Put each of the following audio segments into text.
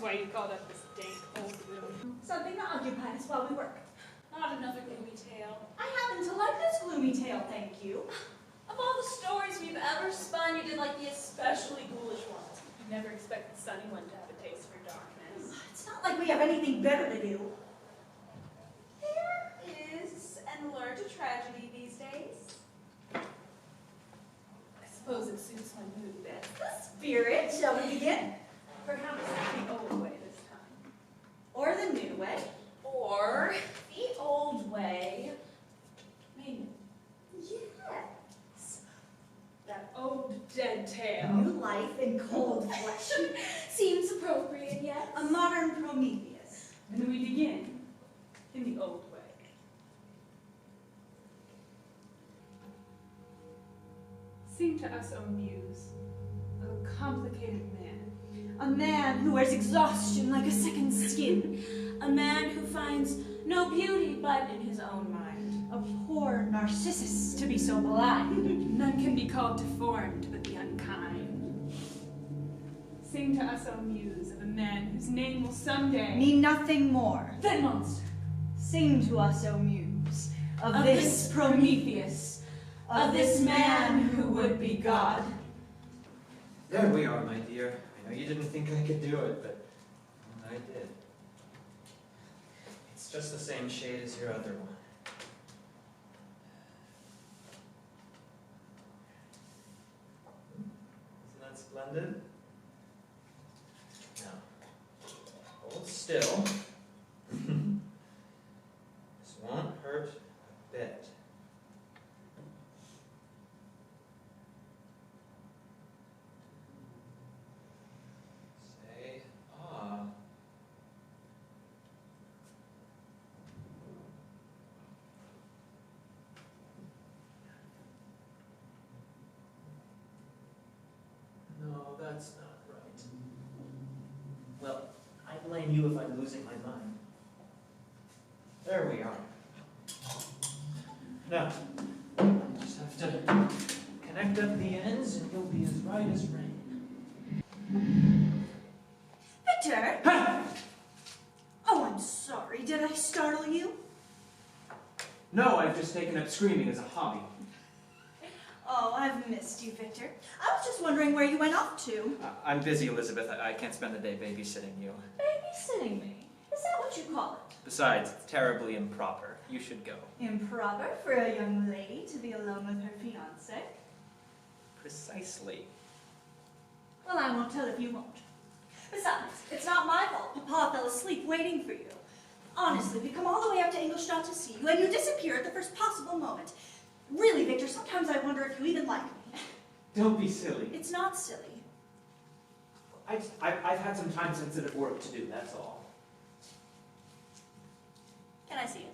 why you called up this dank old room. Something to occupy us while we work. Not another gloomy tale. I happen to like this gloomy tale, thank you. Of all the stories we've ever spun, you did like the especially ghoulish ones. You never expect the sunny one to have a taste for darkness. It's not like we have anything better to do. There is an allure to tragedy these days. I suppose it suits my mood. That's the spirit. Shall we begin? Perhaps the old way this time. Or the new way? Or the old way. Maybe. Yes. That old dead tale. New life in cold flesh. Seems appropriate, yes? A modern Prometheus. And then we begin in the old way. Sing to us, O muse, of a complicated man. A man who wears exhaustion like a second skin. A man who finds no beauty but in his own mind. A poor Narcissus to be so blind. None can be called deformed but the unkind. Sing to us, O muse, of a man whose name will someday Mean nothing more. than monster. Sing to us, O muse, of Of this this Prometheus, of this man who would be God. There we are, my dear. I know you didn't think I could do it, but I did. It's just the same shade as your other one. Isn't that splendid? Now, hold still. This won't hurt a bit. Say, ah. No, that's not right. Well, I blame you if I'm losing my mind. There we are. Now, I just have to connect up the ends and you'll be as right as rain. Victor! Oh, I'm sorry. Did I startle you? No, I've just taken up screaming as a hobby. Oh, I've missed you, Victor. I was just wondering where you went off to. I'm busy, Elizabeth. I can't spend the day babysitting you. Babysitting me? Is that what you call it? Besides, it's terribly improper. You should go. Improper for a young lady to be alone with her fiancé. Precisely. Well, I won't tell if you won't. Besides, it's not my fault Papa fell asleep waiting for you. Honestly, we come all the way up to Ingolstadt to see you, and you disappear at the first possible moment. Really, Victor, sometimes I wonder if you even like me. Don't be silly. It's not silly. I've had some time-sensitive work to do, that's all. Can I see it?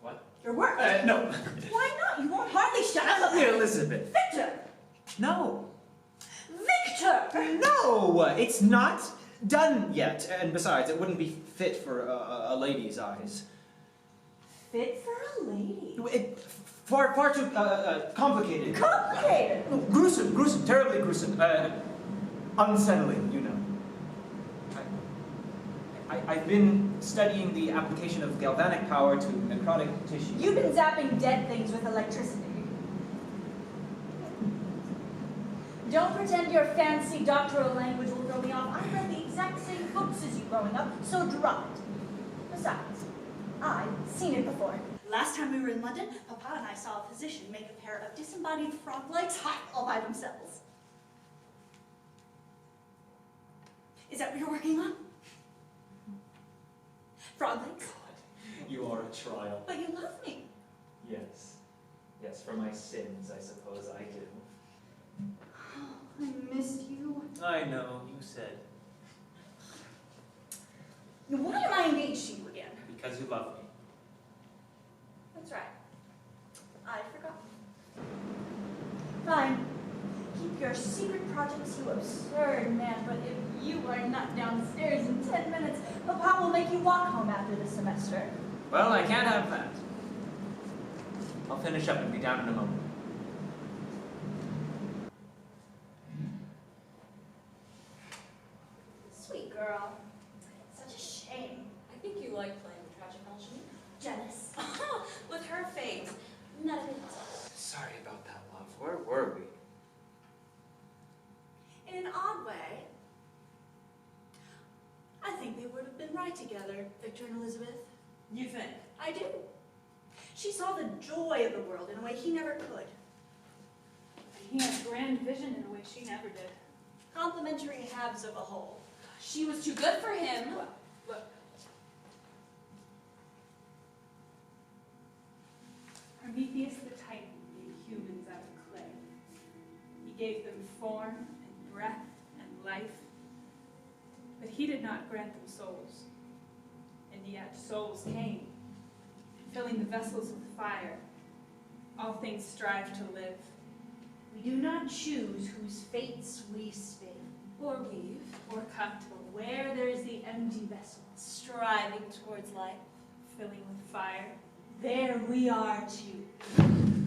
What? Your work? No. Why not? You won't hardly shut up. Elizabeth. Victor! No. Victor! No! It's not done yet. And besides, it wouldn't be fit for a lady's eyes. Fit for a lady. Far too complicated. Complicated! Gruesome, terribly gruesome. Unsettling, you know. I've been studying the application of galvanic power to necrotic tissue. You've been zapping dead things with electricity. Don't pretend your fancy doctoral language will throw me off. I read the exact same books as you growing up, so drop it. Besides, I've seen it before. Last time we were in London, Papa and I saw a physician make a pair of disembodied frog legs all by themselves. Is that what you're working on? Frog legs? God, you are a trial. But you love me. Yes. Yes, for my sins, I suppose I do. I missed you. I know, you said. Why am I engaged to you again? Because you love me. That's right. I forgot. Fine. Keep your secret projects, you absurd man, but if you are not downstairs in 10 minutes, Papa will make you walk home after the semester. Well, I can't have that. I'll finish up and be down in a moment. Sweet girl. like playing tragic alchemy? Jealous. With her fate. Not a bit. Sorry about that, love. Where were we? In an odd way, I think they would have been right together, Victor and Elizabeth. You think? I do. She saw the joy of the world in a way he never could. And he had grand vision in a way she never did. Complementary halves of a whole. She was too good for him. Well, look. Prometheus the Titan made humans out of clay. He gave them form and breath and life, but he did not grant them souls. And yet souls came, filling the vessels with fire. All things strive to live. We do not choose whose fates we spin, Or weave. Or cut, but where there is the empty vessel, Striving towards life. filling with fire. there we are too.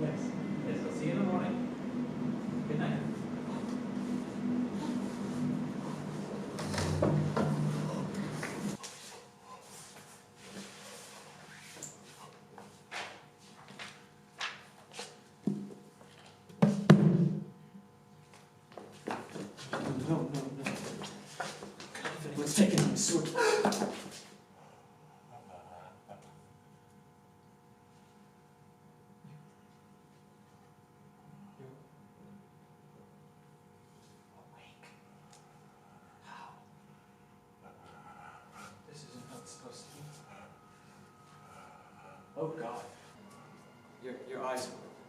Yes. Yes, I'll see you in the morning. Good night. No. If anyone's taking my sword. This isn't how it's supposed to be. Oh God. Your eyes.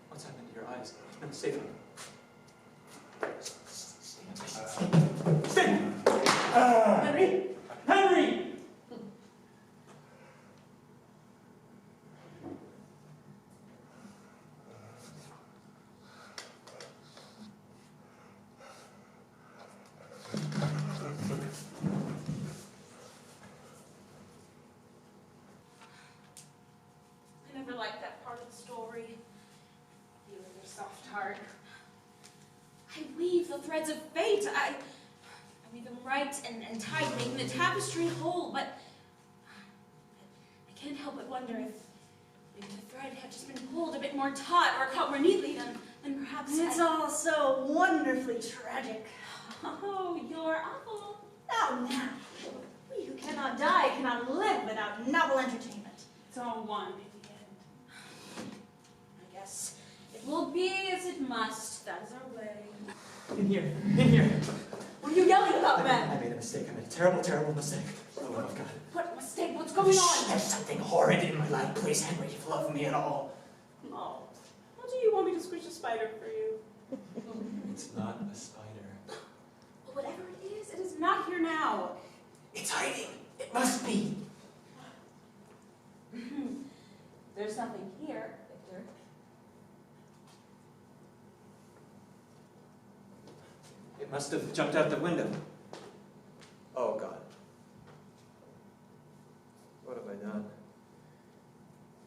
What's happened to your eyes? Stay. Stay. Henry! Henry! I never liked that part of the story. You and your soft heart. I weave the threads of fate. I weave them right and tight, making the tapestry whole, but I can't help but wonder if maybe the thread had just been pulled a bit more taut or caught more neatly than perhaps It's all so wonderfully tragic. Oh, you're awful. Now, we who cannot die cannot live without novel entertainment. It's all one in the end. I guess it will be as it must. That is our way. In here. What are you yelling about, I Ben? made a mistake. I made a terrible mistake. Oh, God. What mistake? What's going on? There's something horrid in my life. Please, Henry, if you love me at all. Oh, how do you want me to squish a spider for you? It's not a spider. Well, whatever it is not here now. It's hiding. It must be. There's nothing here, Victor. It must have jumped out the window. Oh, God. What have I done?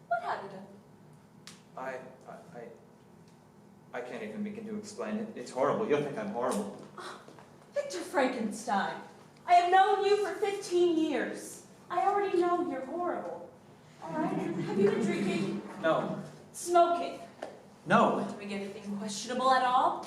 What have you done? I can't even begin to explain it. It's horrible. You'll think I'm horrible. Victor Frankenstein. I have known you for 15 years. I already know you're horrible. All right? Have you been drinking? No. Smoking? No. Doing anything questionable at all?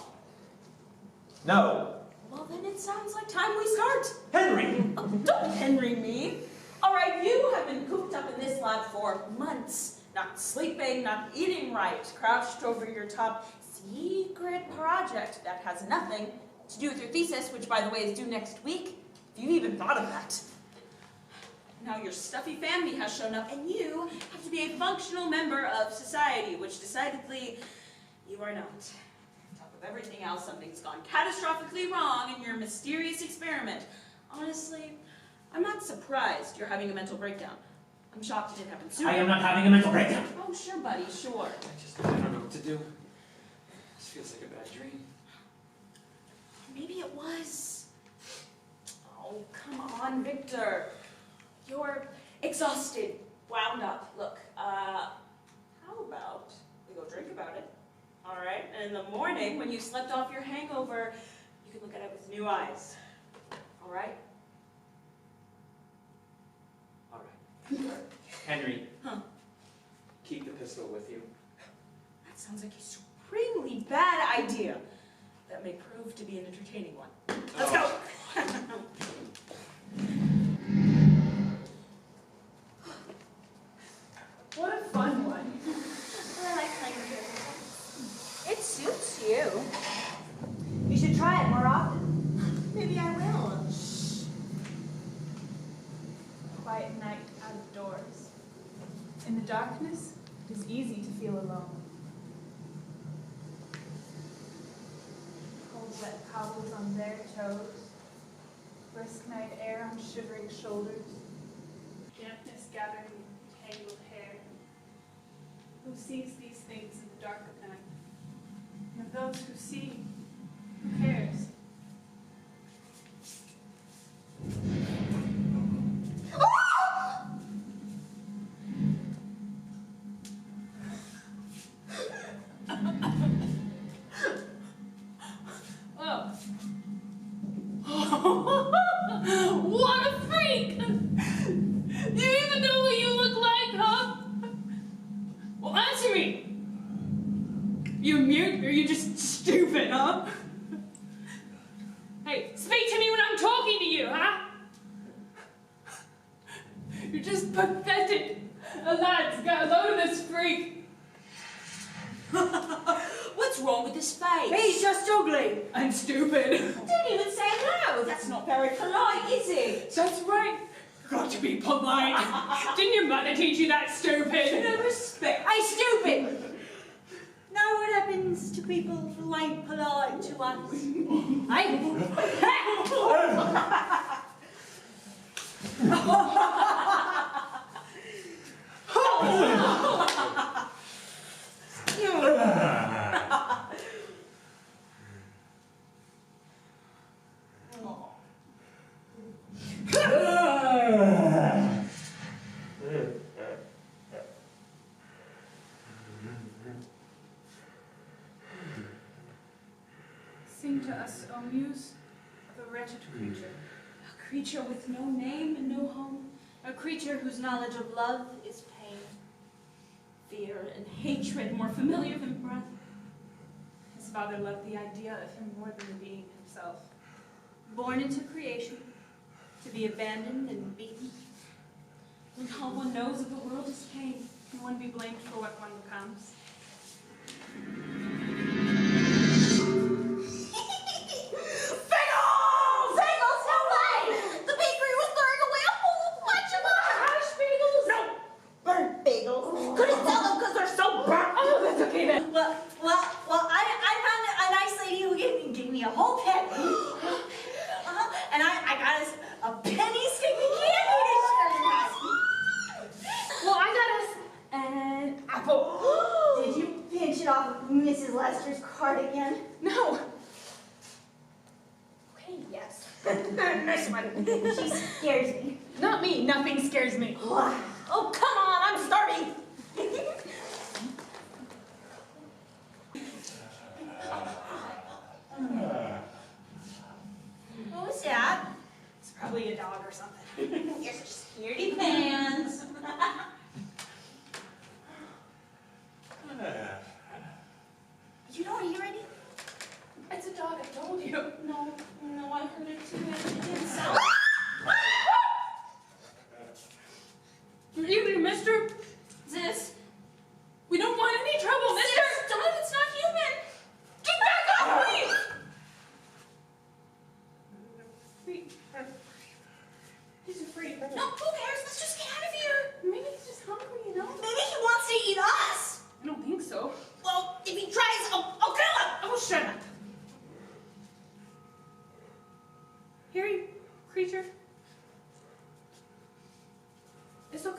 No. Well, then it sounds like time we start. Henry! Oh, don't Henry me. All right, you have been cooped up in this lab for months. Not sleeping, not eating right, crouched over your top secret project that has nothing to do with your thesis, which, by the way, is due next week. If you've even thought of that. Now your stuffy family has shown up, and you have to be a functional member of society, which decidedly you are not. On top of everything else, something's gone catastrophically wrong in your mysterious experiment. Honestly, I'm not surprised you're having a mental breakdown. I'm shocked it didn't happen sooner. I am not having a mental breakdown. Oh, sure, buddy, sure. I don't know what to do. This feels like a bad dream. Maybe it was. Oh, come on, Victor. You're exhausted, wound up. Look, how about we go drink about it? All right? And in the morning, when you slept off your hangover, you can look at it with new eyes. All right? All right. Henry. Huh. Keep the pistol with you. That sounds like a supremely bad idea. That may prove to be an entertaining one. Let's go! What a fun one. I like playing with it. It suits you. You should try it more often. Maybe I will. Quiet night out of doors. In the darkness, it is easy to feel alone. Cold wet cobbles on bare toes. Brisk night air on shivering shoulders. Dampness gathering in tangled hair. Who sees these things in the dark of night? And of those who see, who cares? What a freak! Do you even know what you look like, huh? Well, answer me! You mute, or are you just stupid, huh? Hey, speak to me when I'm talking to you, huh? You're just pathetic. A lad's got a load of this freak. What's wrong with his face? He's just ugly. I'm stupid. Didn't even say hello. That's not very polite, is it? That's right. Got to be polite. Didn't your mother teach you that, stupid? No respect. Hey, stupid! Now what happens to people who ain't polite to us? Sing to us, O muse, of a wretched creature. A creature with no name and no home. A creature whose knowledge of love is pain. Fear and hatred more familiar than breath. His father loved the idea of him more than the being himself. Born into creation, to be abandoned and beaten. When all one knows of the world is pain. Can one be blamed for what one becomes? Bagels, no way! The bakery was throwing away a whole bunch of our hash bagels! No! Burnt bagels. Couldn't sell them because they're so burnt. Oh, that's okay then. Well, I found a nice lady who gave me a whole pen. And I got us a penny sticky candy to share. Well, I got us an apple. Did you pinch it off of Mrs. Lester's cardigan? No. Okay, yes. Nice one. She scares me. Not me. Nothing scares me. Oh, come on, I'm starving. What was that? It's probably a dog or something. You're scaredy pants. You don't hear any? It's a dog, I told you. No, I heard it too. It didn't sound. Good evening, mister. This. We don't want any trouble, mister. Stop, it's not human. Get back up, please. He's a freak. No, who cares? Let's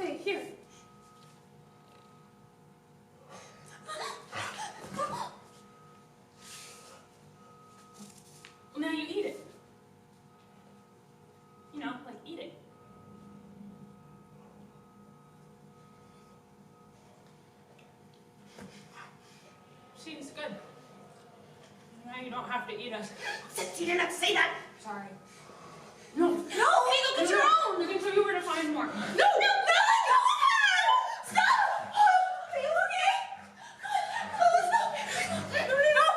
Okay, here. Well, now you eat it. You know, like eat it. See, it's good. Now you don't have to eat us. You did not say that! Sorry. No. No, hey, look at your own! I can show you where to find more. No, no, no! Stop! Are you okay? Oh, stop! No, no, no! No,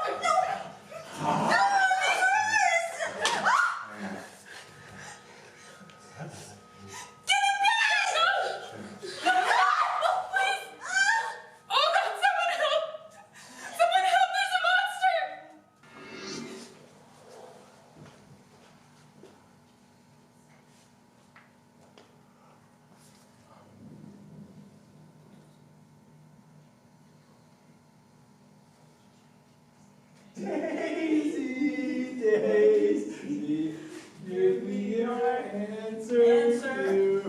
Get him back! No! No, please! Oh God, someone help! Someone help, there's a monster! Daisy, Daisy, give me your answer.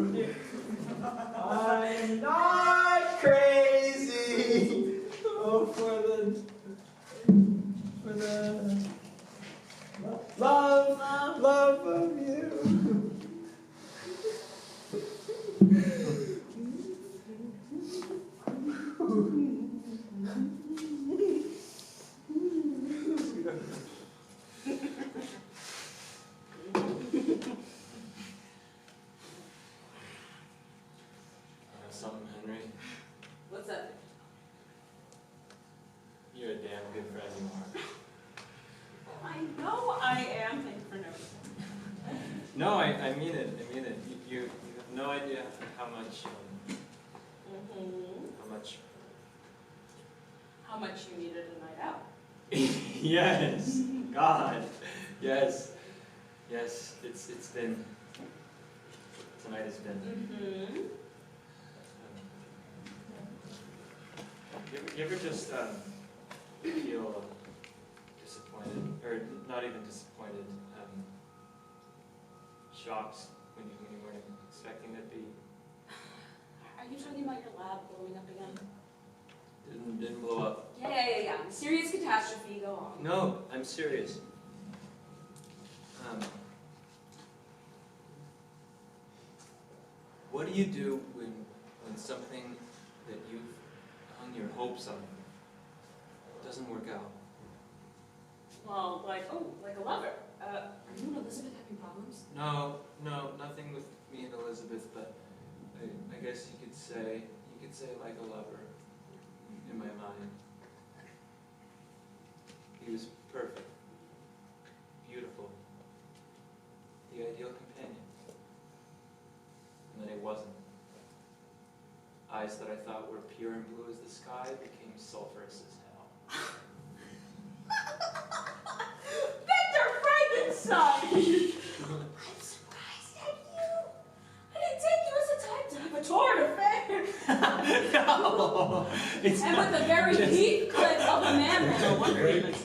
I'm not crazy. Oh, for the love of you. Something, Henry. What's up? You're a damn good friend, you are. I know I am. Thank you for noticing. No, I mean it. I mean it. You have no idea how much, How much you needed a night out. Yes. God. Yes. Yes. It's been. Tonight has been. You ever just feel disappointed, or not even disappointed, shocked when you weren't expecting it to be? Are you talking about your lab blowing up again? Didn't blow up. Yeah. Serious catastrophe, go on. No, I'm serious. What do you do when something that you've hung your hopes on doesn't work out? Well, like a lover. Are you and Elizabeth having problems? No, nothing with me and Elizabeth, but I guess you could say like a lover in my mind. He was perfect, beautiful, the ideal companion. And then he wasn't. Eyes that I thought were pure and blue as the sky became sulfurous as hell. Victor Frankenstein! I'm surprised at you. I didn't take you as a type to have a torrid affair. No, it's And not with a very just- deep clip of a man. No wonder he likes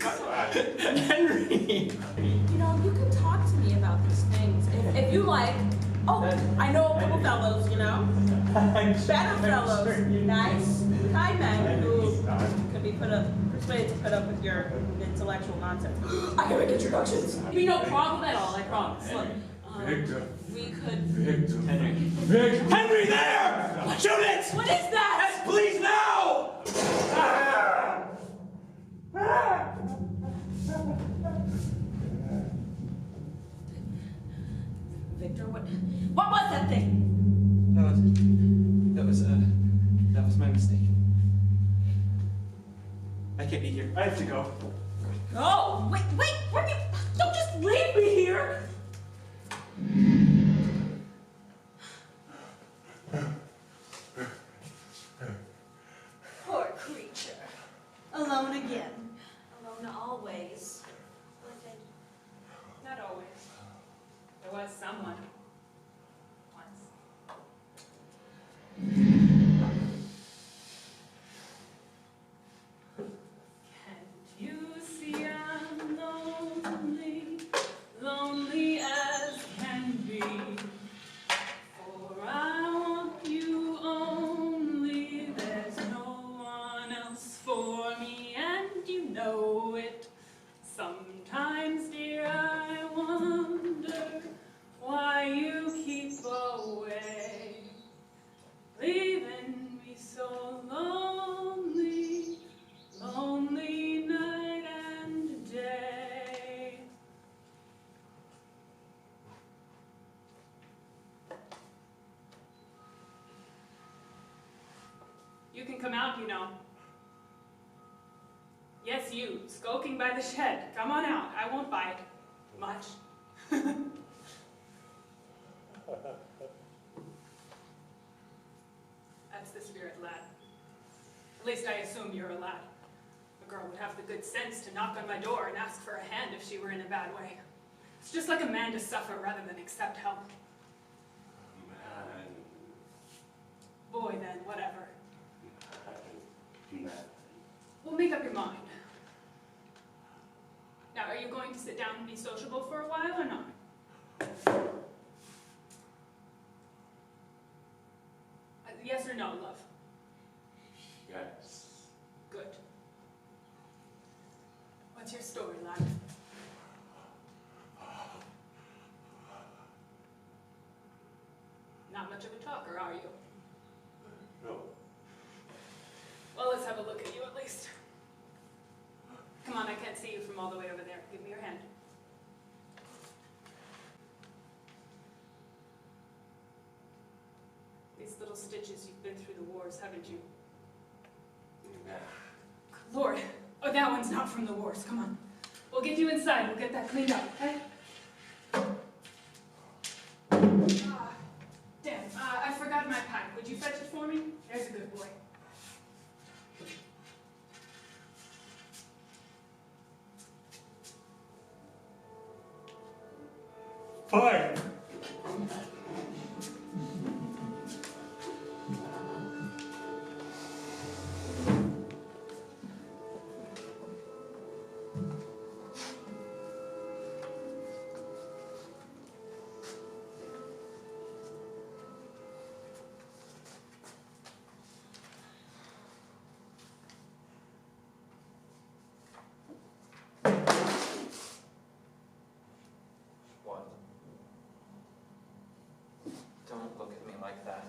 Henry. You know, you can talk to me about these things if you like. Oh, I know a couple fellows, you know. Better fellows, nice, kind men who could be persuaded to put up with your intellectual nonsense. I can make introductions. Be no problem at all, I promise. Look, we could. Henry there! Shoot it! What is that? Yes, please now! Victor, what was that thing? That was my mistake. I can't be here. I have to go. Oh, wait, don't just leave me here. Poor creature. Alone again. Alone always. Not always. There was someone. Once. Can't you see I'm lonely? Lonely You can come out, you know. Yes, you, skulking by the shed. Come on out. I won't bite. Much. That's the spirit, lad. At least I assume you're a lad. A girl would have the good sense to knock on my door and ask for a hand if she were in a bad way. It's just like a man to suffer rather than accept help. Man. Boy, then, whatever. Man. We'll make up your mind. Now, are you going to sit down and be sociable for a while or not? Yes or no, love? Yes. Good. What's your story, lad? Not much of a talker, are you? No. Well, let's have a look at you at least. Come on, I can't see you from all the way over there. Give me your hand. These little stitches, you've been through the wars, haven't you? Man. Lord, oh, that one's not from the wars. Come on. We'll get you inside. We'll get that cleaned up, okay? Damn, I forgot my pack. Would you fetch it for me? There's a good boy. Fine. What? Don't look at me like that.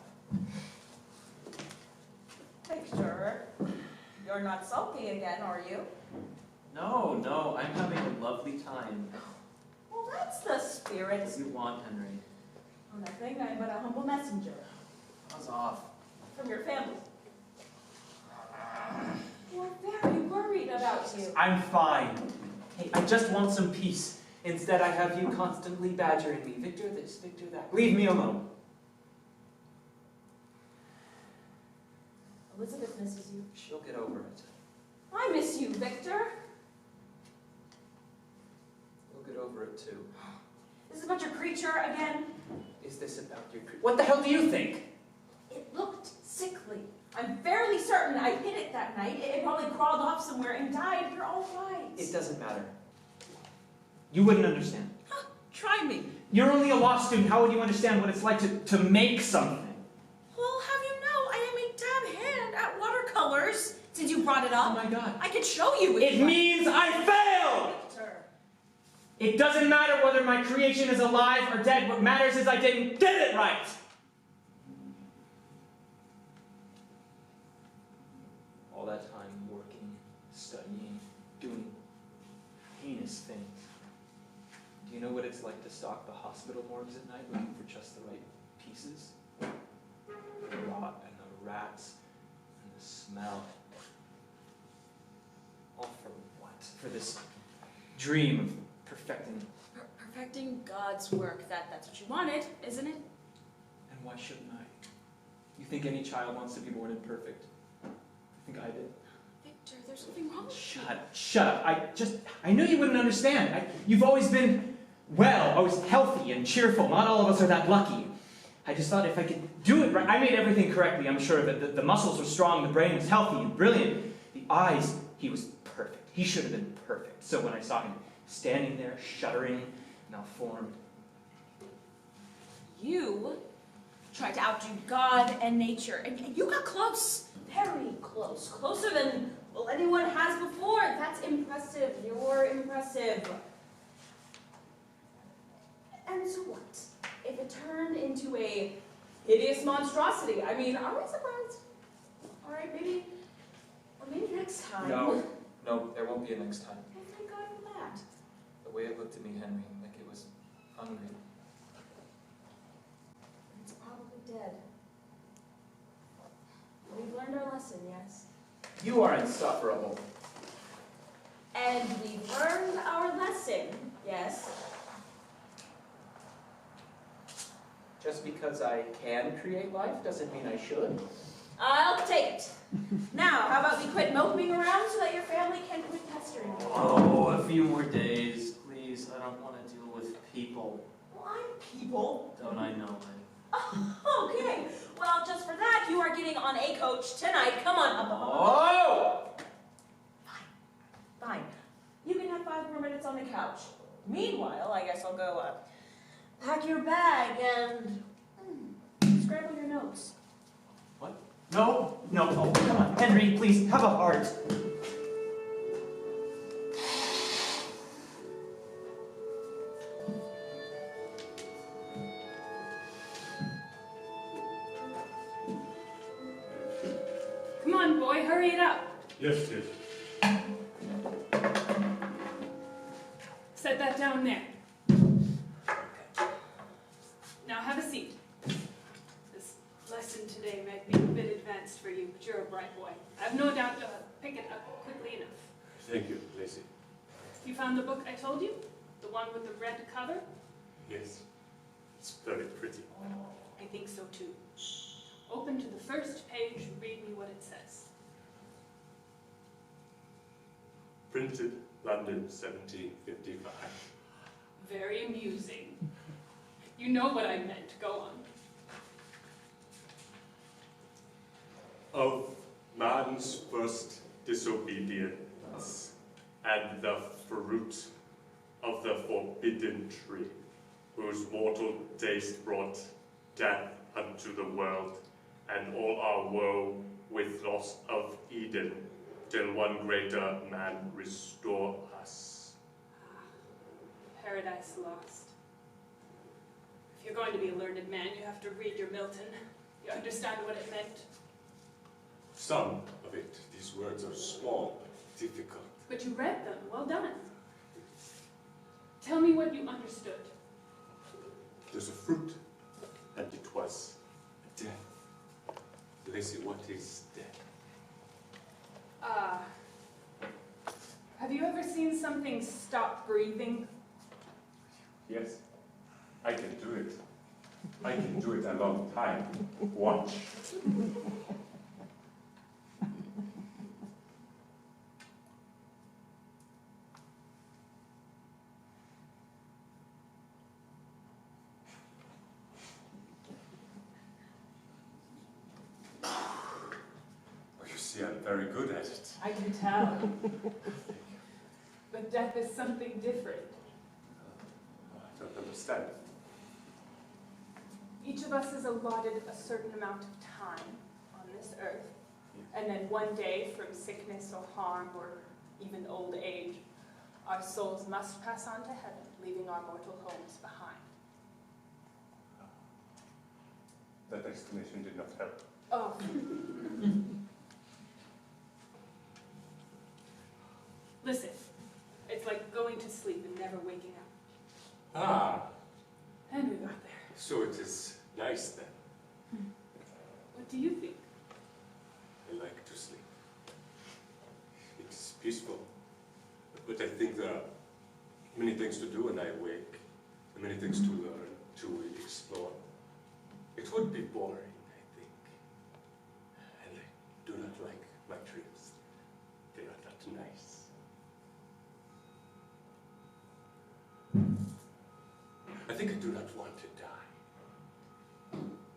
Victor, you're not sulky again, are you? No, I'm having a lovely time. Well, that's the spirit. What do you want, Henry? Oh, nothing. I'm but a humble messenger How's off? from your family. We're very worried about you. I'm fine. Hey, I just want some peace. Instead, I have you constantly badgering me. Victor this, Victor that. Leave me alone. Elizabeth misses you. She'll get over it. I miss you, Victor. You'll get over it too. This is about your creature again. Is this about your... What the hell do you think? It looked sickly. I'm fairly certain I hit it that night. It probably crawled off somewhere and died. You're all right. It doesn't matter. You wouldn't understand. Try me. You're only a law student. How would you understand what it's like to make something? Well, have you know, I am a damn hand at watercolors. Since you brought it Oh up, my God. I could show you. if It you means I failed! Victor. It doesn't matter whether my creation is alive or dead. What matters is I didn't get it right. All that time working, studying, doing heinous things. Do you know what it's like to stalk the hospital morgues at night looking for just the right pieces? The rot and the rats and the smell. All for what? For this dream of perfecting. Perfecting God's work. That's what you wanted, isn't it? And why shouldn't I? You think any child wants to be born imperfect? You think I did? Victor, there's something wrong with you. Shut up. I knew you wouldn't understand. You've always been, well, always healthy and cheerful. Not all of us are that lucky. I just thought if I could do it right. I made everything correctly, I'm sure. The muscles were strong, the brain was healthy and brilliant. The eyes, he was perfect. He should have been perfect. So when I saw him standing there, shuddering, malformed. You tried to outdo God and nature, and you got close. Very close. Closer than anyone has before. That's impressive. You're impressive. And so what? If it turned into a hideous monstrosity, I mean, are we surprised? All right, maybe next time. No, there won't be a next time. Oh, thank God for that. The way it looked at me, Henry, like it was hungry. It's probably dead. We've learned our lesson. lesson, yes? You are insufferable. And we've learned our lesson, yes? Just because I can create life doesn't mean I should. I'll take it. Now, how about we quit moping around so that your family can quit pestering you? Oh, a few more days, please. I don't want to deal with people. Well, I'm people. Don't I know it? Oh, okay. Well, just for that, you are getting on a coach tonight. Come on. Oh! Fine. You can have 5 more minutes on the couch. Meanwhile, I guess I'll go pack your bag and scramble your notes. No, oh, come on, Henry, please, have a heart. Come on, boy, hurry it up. Yes, yes. Set that down there. Now have a seat. This lesson today might be a bit advanced for you, but you're a bright boy. I've no doubt you'll pick it up quickly enough. Thank you, Lacey. You found the book I told you? The one with the red cover? Yes. It's very pretty. I think so too. Open to the first page and read me what it says. Printed, London, 1755. Very amusing. You know what I meant. Go on. Of man's first disobedience and the fruit of the forbidden tree, whose mortal taste brought death unto the world, and all our woe with loss of Eden, till one greater man restore us. Paradise Lost. If you're going to be a learned man, you have to read your Milton. You understand what it meant. Some of it, these words are small, but difficult. But you read them. Well done. Tell me what you understood. There's a fruit, and it was death. Lacey, what is death? Have you ever seen something stop breathing? Yes, I can do it. I can do it a long time. Watch. You see, I'm very good at it. I can tell. But death is something different. I don't understand. Each of us is allotted a certain amount of time on this earth. And then one day, from sickness or harm or even old age, our souls must pass on to heaven, leaving our mortal homes behind. That explanation did not help. Oh. Listen, it's like going to sleep and never waking up. Ah, And we got there. so it is nice then. What do you think? I like to sleep. It's peaceful. But I think there are many things to do when I wake, and many things to learn, to explore. It would be boring, I think. And I do not like my dreams. They are not nice. I think I do not want to die.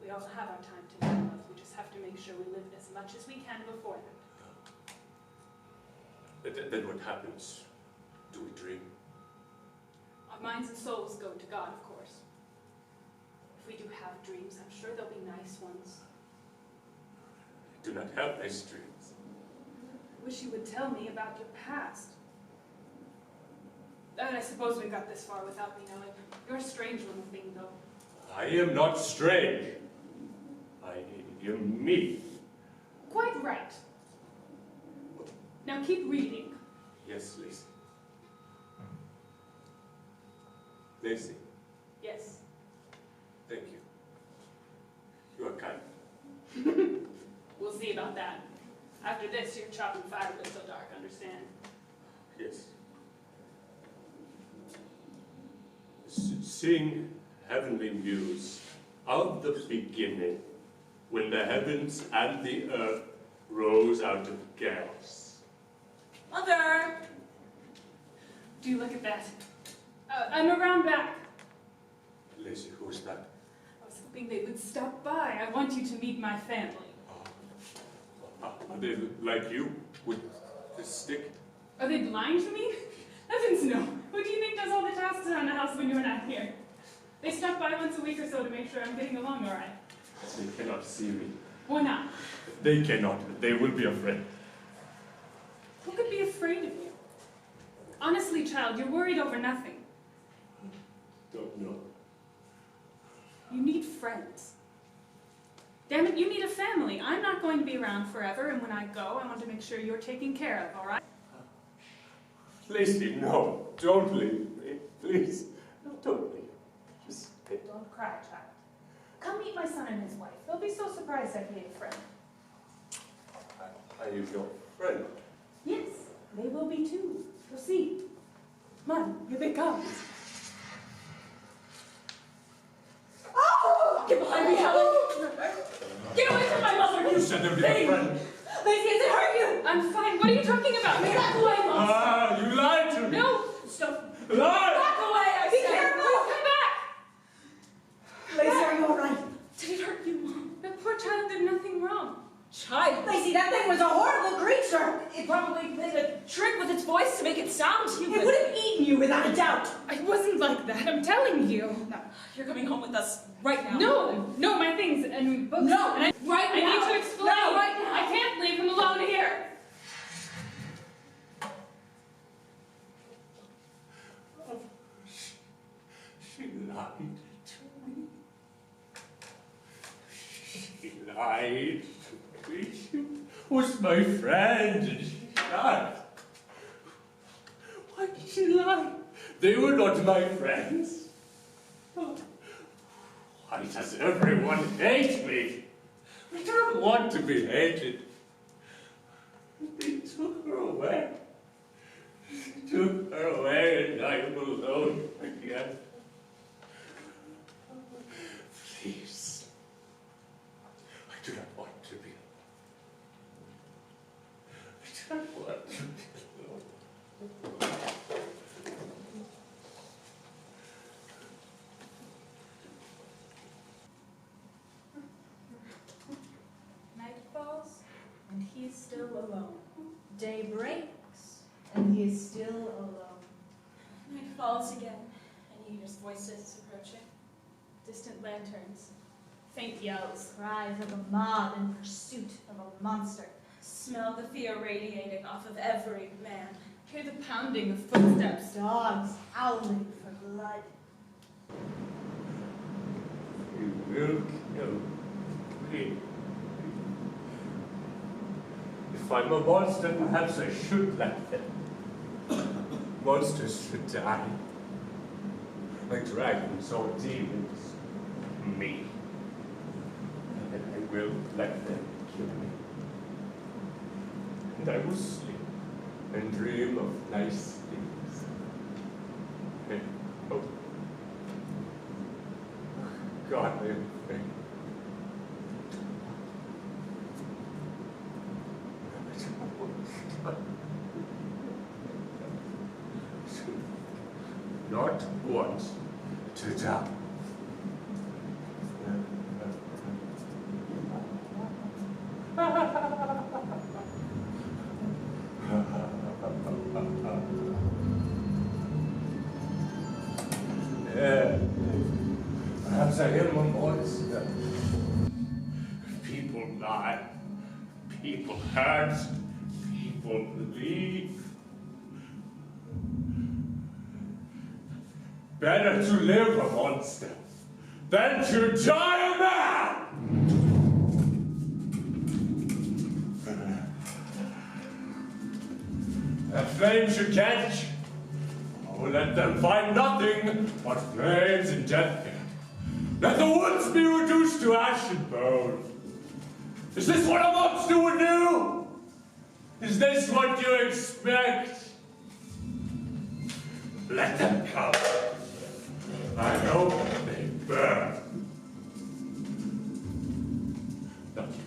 We all have our time to die. We just have to make sure we live as much as we can before that. Then what happens? Do we dream? Our minds and souls go to God, of course. If we do have dreams, I'm sure they'll be nice ones. I do not have nice dreams. I wish you would tell me about your past. And I suppose we got this far without me knowing. You're a strange little thing, though. I am not strange. I am me. Quite right. Now keep reading. Yes, Lacey. Lacey, Yes. thank you. You are kind. We'll see about that. After this, you're chopping firewood so dark, understand? Yes. Sing, heavenly muse, of the beginning, when the heavens and the earth rose out of chaos. Mother! Do you look at that? I'm around back. Lacey, who's that? I was hoping they would stop by. I want you to meet my family. Are they like you, with the stick? Are they blind to me? Heavens no. Who do you think does all the tasks around the house when you're not here? They stop by once a week or so to make sure I'm getting along all right. They cannot see me. Why not? They cannot. They will be afraid. Who could be afraid of you? Honestly, child, you're worried over nothing. Don't know. You need friends. Damn it, you need a family. I'm not going to be around forever, and when I go, I want to make sure you're taken care of, all right? Lacey, no. Don't leave me. Please. No, don't leave. Just stay. Don't cry, child. Come meet my son and his wife. They'll be so surprised I made a friend. Are you your friend? Yes, they will be too. You'll see. Come on, here they come. Oh! Get behind me, Helen! Get away from my mother, You said there'd be a friend. Lacey, has it hurt you? I'm fine. What are you talking about? Back away, Mom. Ah, you lied to me. No! Stop. Lie! Back away, I Be said. careful! Come back! Lacey, are you all right? Did it hurt you, Mom? That poor child did nothing wrong. Child! Lacey, that thing was a horrible creature. It probably played a trick with its voice to make it sound human. It would have eaten you without a doubt. I wasn't like that, I'm telling you. No, you're coming home with us right now. No, my things and books. No, and right I now. need to explain. No, right now. I can't leave him alone here. She lied to me. She lied to me. She was my friend and she lied. Why did she lie? They were not my friends. Why does everyone hate me? I do not want to be hated. They took her away. They took her away and I am alone again. Please. I do not want to be alone. I do not want to be alone. Night falls, and he is still alone. Day breaks, and he is still alone. Night falls again, and you hear his voices approaching. Distant lanterns, faint yells. Cries of a mob in pursuit of a monster. Smell the fear radiating off of every man. Hear the pounding of footsteps. Dogs howling for blood. You will kill me. If I'm a monster, perhaps I should let them. Monsters should die. Like dragons or demons. Me. And I will let them kill me. And I will sleep and dream of nice things. And hope. God, I am afraid. Not want to die. Yeah. Perhaps I am a monster. People lie. People hurt. People believe. Better to live a monster than to die a man! That flame should catch. Oh, let them find nothing but flames and death here. Let the woods be reduced to ash and bone. Is this what a monster would do? Is this what you expect? Let them come. I hope they burn. Don't you?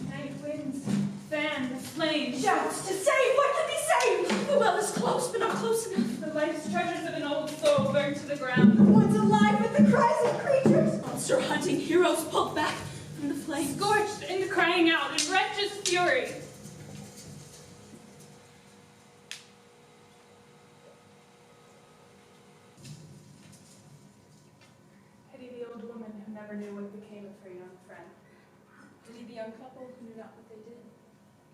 Night winds fan the flames. Shouts to save what can be saved! The well is close, but not close enough. The life's treasures of an old soul burned to the ground. Once alive with the cries of creatures! Monster hunting heroes pulled back from the flames. Scorched and crying out in wretched fury. Pity the old woman who never knew what became of her young friend. Pity the young couple who knew not what they did.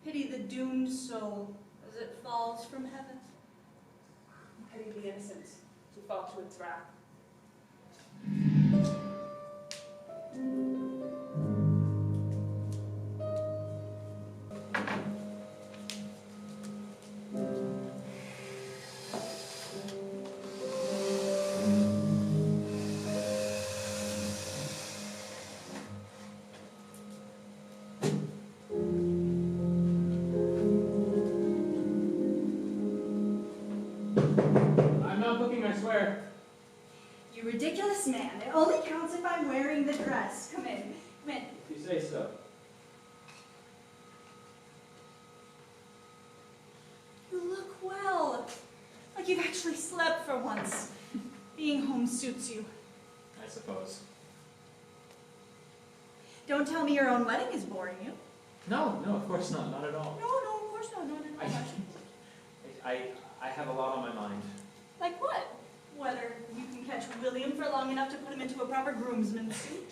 Pity the doomed soul as it falls from heaven. Pity the innocent who fall to its wrath. I'm not looking, I swear. You ridiculous man. It only counts if I'm wearing the dress. Come in. Come in. You say so. You look well. Like you've actually slept for once. Being home suits you. I suppose. Don't tell me your own wedding is boring you. No, of course not. Not at all. No, of course not. Not at all. I have a lot on my mind. Like what? Whether you can catch William for long enough to put him into a proper groomsman's suit?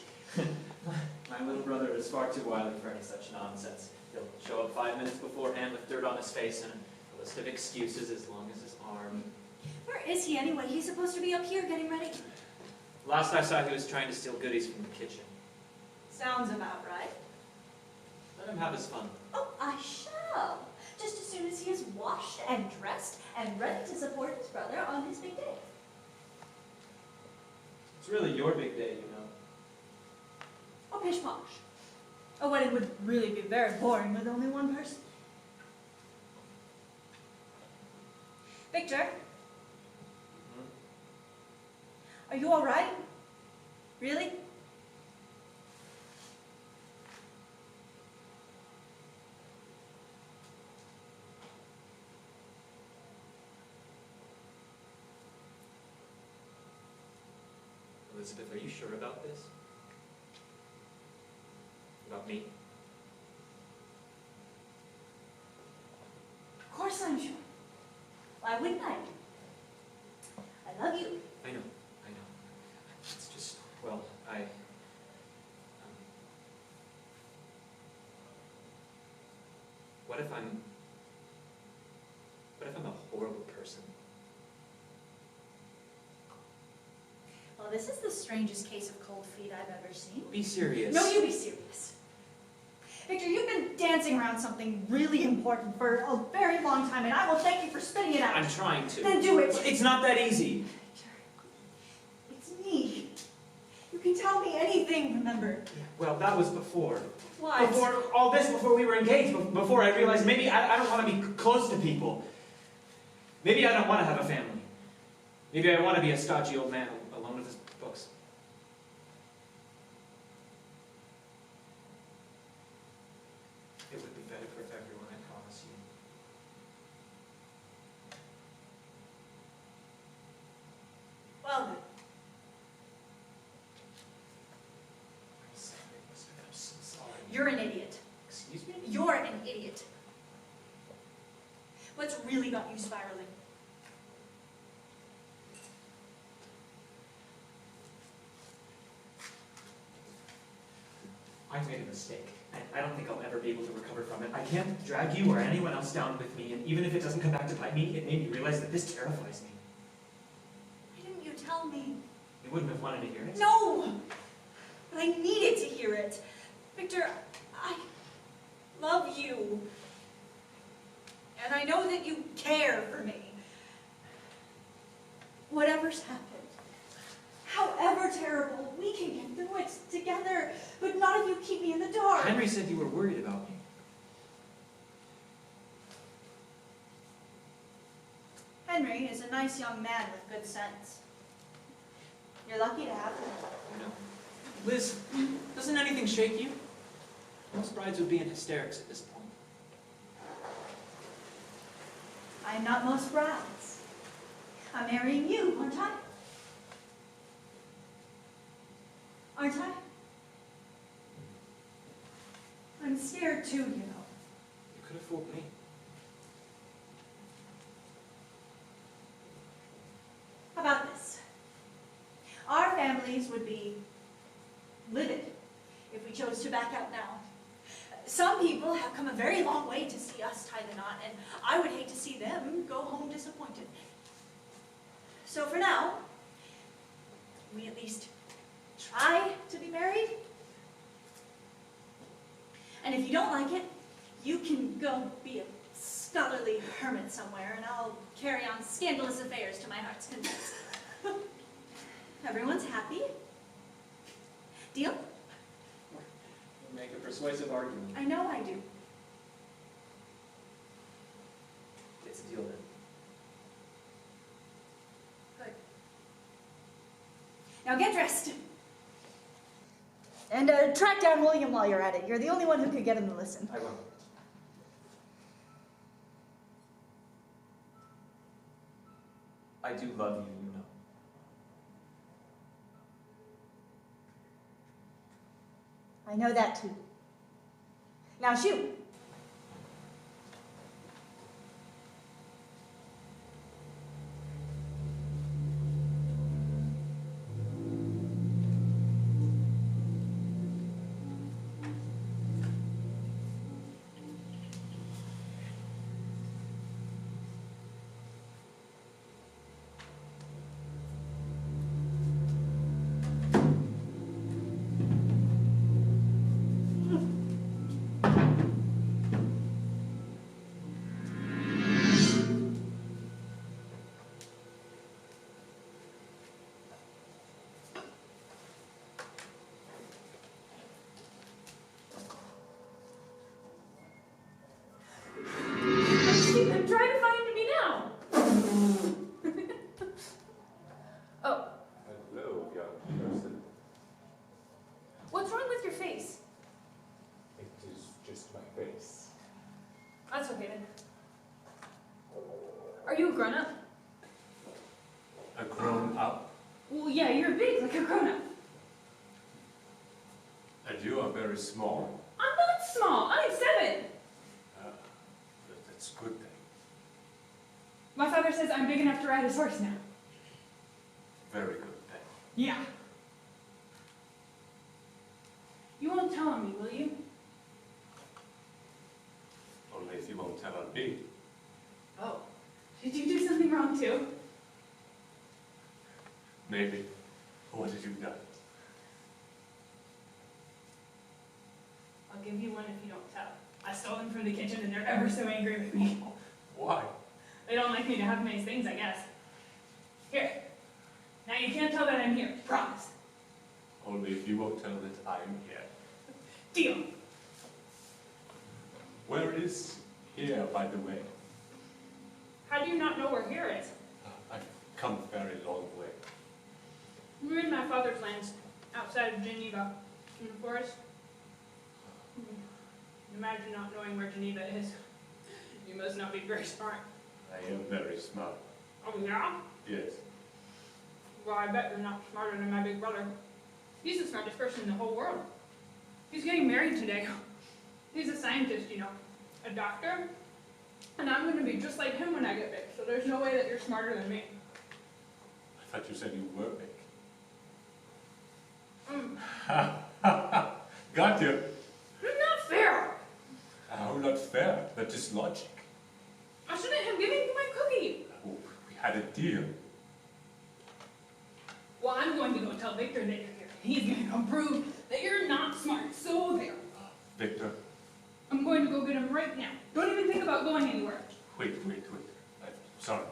My little brother is far too wily for any such nonsense. He'll show up 5 minutes beforehand with dirt on his face and a list of excuses as long as his arm. Where is he anyway? He's supposed to be up here getting ready. Last I saw, he was trying to steal goodies from the kitchen. Sounds about right. Let him have his fun. Oh, I shall. Just as soon as he is washed and dressed and ready to support his brother on his big day. It's really your big day, you know. Oh, pish posh. A wedding would really be very boring with only one person. Victor? Are you all right? Really? Elizabeth, are you sure about this? About me? Of course I'm sure. Why wouldn't I? I love you. I know. It's just, well, what if I'm a horrible person? Well, this is the strangest case of cold feet I've ever seen. Be serious. No, you be serious. Victor, you've been dancing around something really important for a very long time, and I will thank you for spitting it out. I'm trying to. Then do it. It's not that easy. Victor, it's me. You can tell me anything, remember? Well, that was before. What? Before all this, before we were engaged, before I realized maybe I don't want to be close to people. Maybe I don't want to have a family. Maybe I want to be a stodgy old man alone with his books. It would be better for everyone, I promise you. Well then. I'm sorry, Elizabeth. I'm so sorry. You're an idiot. Excuse me? You're an idiot. What's really got you spiraling? I made a mistake. I don't think I'll ever be able to recover from it. I can't drag you or anyone else down with me, and even if it doesn't come back to bite me, it made me realize that this terrifies me. Why didn't you tell me? You wouldn't have wanted to hear it? No! But I needed to hear it. Victor, I love you. And I know that you care for me. Whatever's happened, however terrible, We can get through it together, but not if you keep me in the dark. Henry said you were worried about me. Henry is a nice young man with good sense. You're lucky to have him. You know. Liz, doesn't anything shake you? Most brides would be in hysterics at this point. I am not most brides. I'm marrying you, aren't I? Aren't I? I'm scared too, you know. You could have fooled me. How about this? Our families would be livid if we chose to back out now. Some people have come a very long way to see us tie the knot, and I would hate to see them go home disappointed. So for now, we at least try to be married. And if you don't like it, you can go be a scholarly hermit somewhere, and I'll carry on scandalous affairs to my heart's content. Everyone's happy? Deal? You make a persuasive argument. I know I do. It's a deal then. Good. Now get dressed. And track down William while you're at it. You're the only one who could get him to listen. I will. I do love you, you know. I know that too. Now shoot. I'm trying to find me now. Oh, Hello, young person. what's wrong with your face? It is just my face. That's okay then. Are you a grown-up? A grown up? Well, yeah, you're big, like a grown-up. And you are very small. I'm not small. I'm 7. That's a good thing. My father says I'm big enough to ride his horse now. Very good thing. Yeah. You won't tell on me, will you? Only if you won't tell on me. Oh. Did you do something wrong too? Maybe. What have you done? I'll give you one if you don't tell. I stole them from the kitchen and they're ever so angry with me. Why? They don't like me to have nice things, I guess. Here. Now you can't tell that I'm here. Promise. Only if you won't tell that I'm here. Deal. Where is here, by the way? How do you not know where here is? I've come a very long way. We're in my father's lands, outside of Geneva, in the forest. Imagine not knowing where Geneva is. You must not be very smart. I am very smart. Oh, yeah? Yes. Well, I bet you're not smarter than my big brother. He's the smartest person in the whole world. He's getting married today. He's a scientist, you know, a doctor. And I'm going to be just like him when I get big, so there's no way that you're smarter than me. I thought you said you were big. Got you. Not fair. How not fair? That is logic. I shouldn't have given you my cookie. Oh, we had a deal. Well, I'm going to go tell Victor that you're here. He's going to come prove that you're not smart, so there. Victor, I'm going to go get him right now. Don't even think about going anywhere. wait. I'm sorry.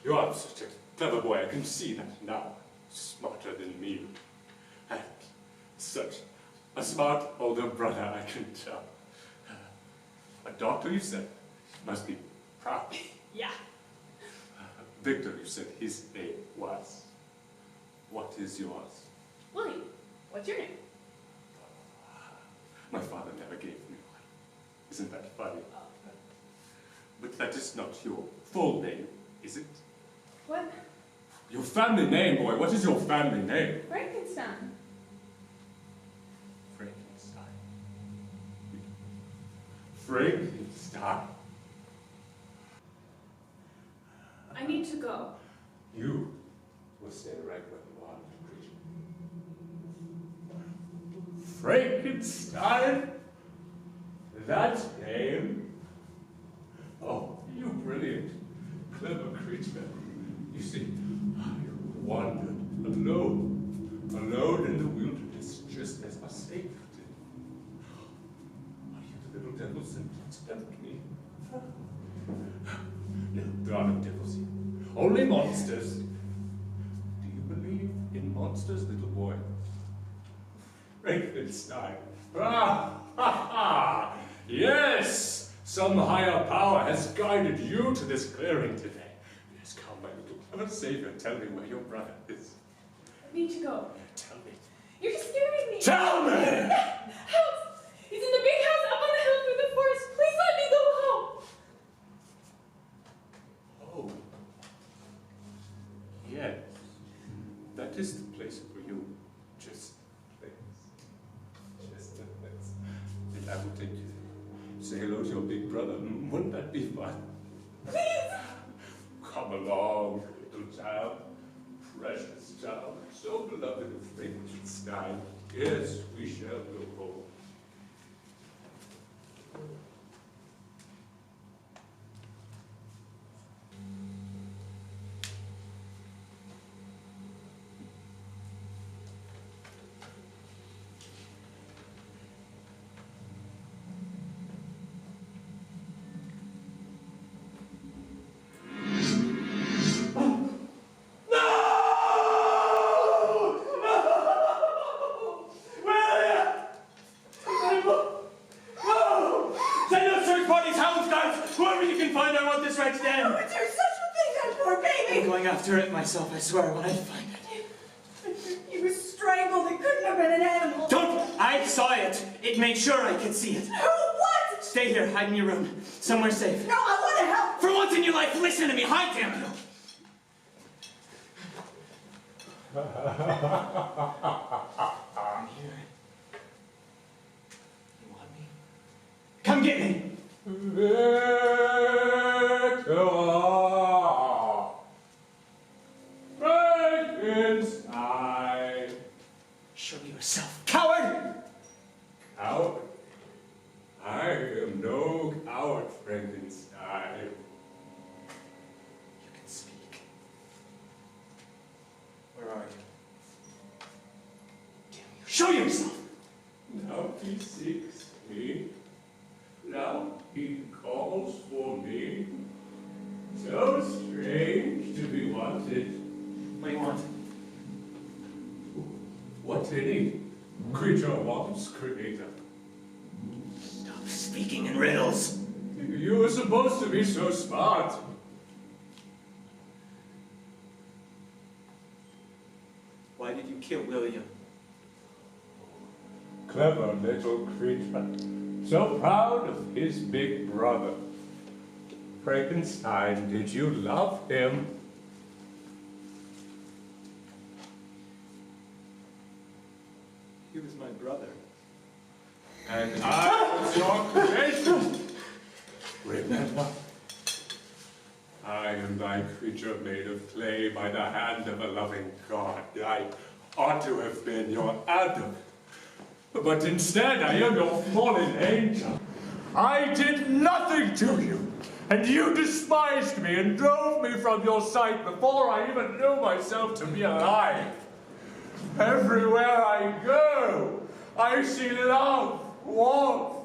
You are such a clever boy. I can see that now. Smarter than me. smart older brother, I can tell. A doctor, you said, must be proud. Yeah. Victor, you said his name was. What is yours? William, what's your name? My father never gave me one. Isn't that funny? But that is not your full name, is it? What? Your family name, boy. What is your family name? Frankenstein. Frankenstein. Frankenstein. I need to go. You will stay right where you are, creature. Frankenstein? That name? Oh, you brilliant, clever creature. You see, I wandered alone in the wilderness, just as a saint did. Are you the little devil sent to tempt me? No, there are no devils here. Only monsters. Do you believe in monsters, little boy? Frankenstein. Ah, ha, ha! Yes! Some higher power has guided you to this clearing today. Yes, come, my little clever savior, tell me where your brother is. I need to go. Tell me. You're just scaring me. Tell me! House! He's in the big house up on the hill through the forest. Please let me go home. Oh. Yes. That is the place for you. Just the place. Just the place. And I will take you there. Say hello to your big brother. Wouldn't that be fun? Please! Come along, little child. Precious child. So beloved of Frankenstein. Yes, we shall go home. After it myself, I swear, when I find it. He was strangled. It couldn't have been an animal. Don't! I saw it. It made sure I could see it. Who? What? Stay here. Hide in your room. Somewhere safe. No, I want to help. For once in your life, listen to me. Hide, damn you. I'm here. You want me? Come get me. Frankenstein. Show yourself, coward! Coward? I am no coward, Frankenstein. You can speak. Where are you? Damn you. Show yourself! Now he seeks me. Now he calls for me. So strange to be wanted. What do you want? What any creature wants, creator. Stop speaking in riddles. You were supposed to be so smart. Why did you kill William? Clever little creature. So proud of his big brother. Frankenstein, did you love him? He was my brother. And I was your creation. Remember? I am thy creature made of clay by the hand of a loving God. I ought to have been your Adam. But instead, I am your fallen angel. I did nothing to you, and you despised me and drove me from your sight before I even knew myself to be alive. Everywhere I go, I see love, warmth,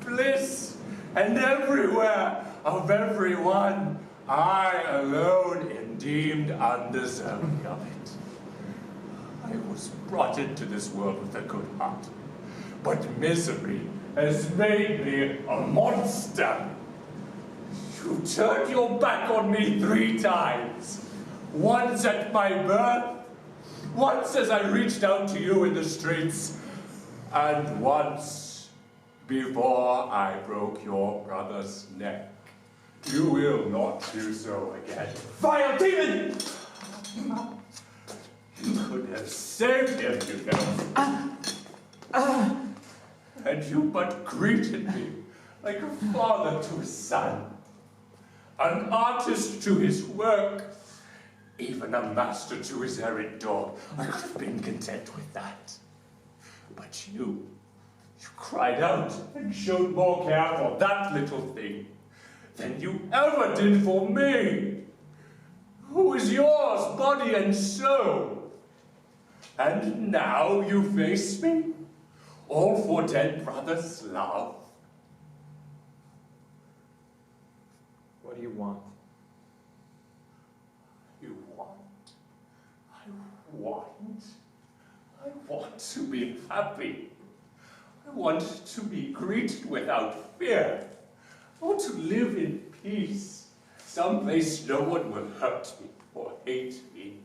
bliss, and everywhere of everyone, I alone am deemed undeserving of it. I was brought into this world with a good heart, but misery has made me a monster. You turned your back on me 3 times. Once at my birth, once as I reached out to you in the streets, and once before I broke your brother's neck. You will not do so again. Vile demon! You could have saved him, you know. Had you but greeted me like a father to his son, an artist to his work, even a master to his errant dog, I could have been content with that. But you cried out and showed more care for that little thing than you ever did for me, who is yours, body and soul. And now you face me, all for dead brother's love. What do you want? I want to be happy. I want to be greeted without fear. I want to live in peace, someplace no one will hurt me, or hate me,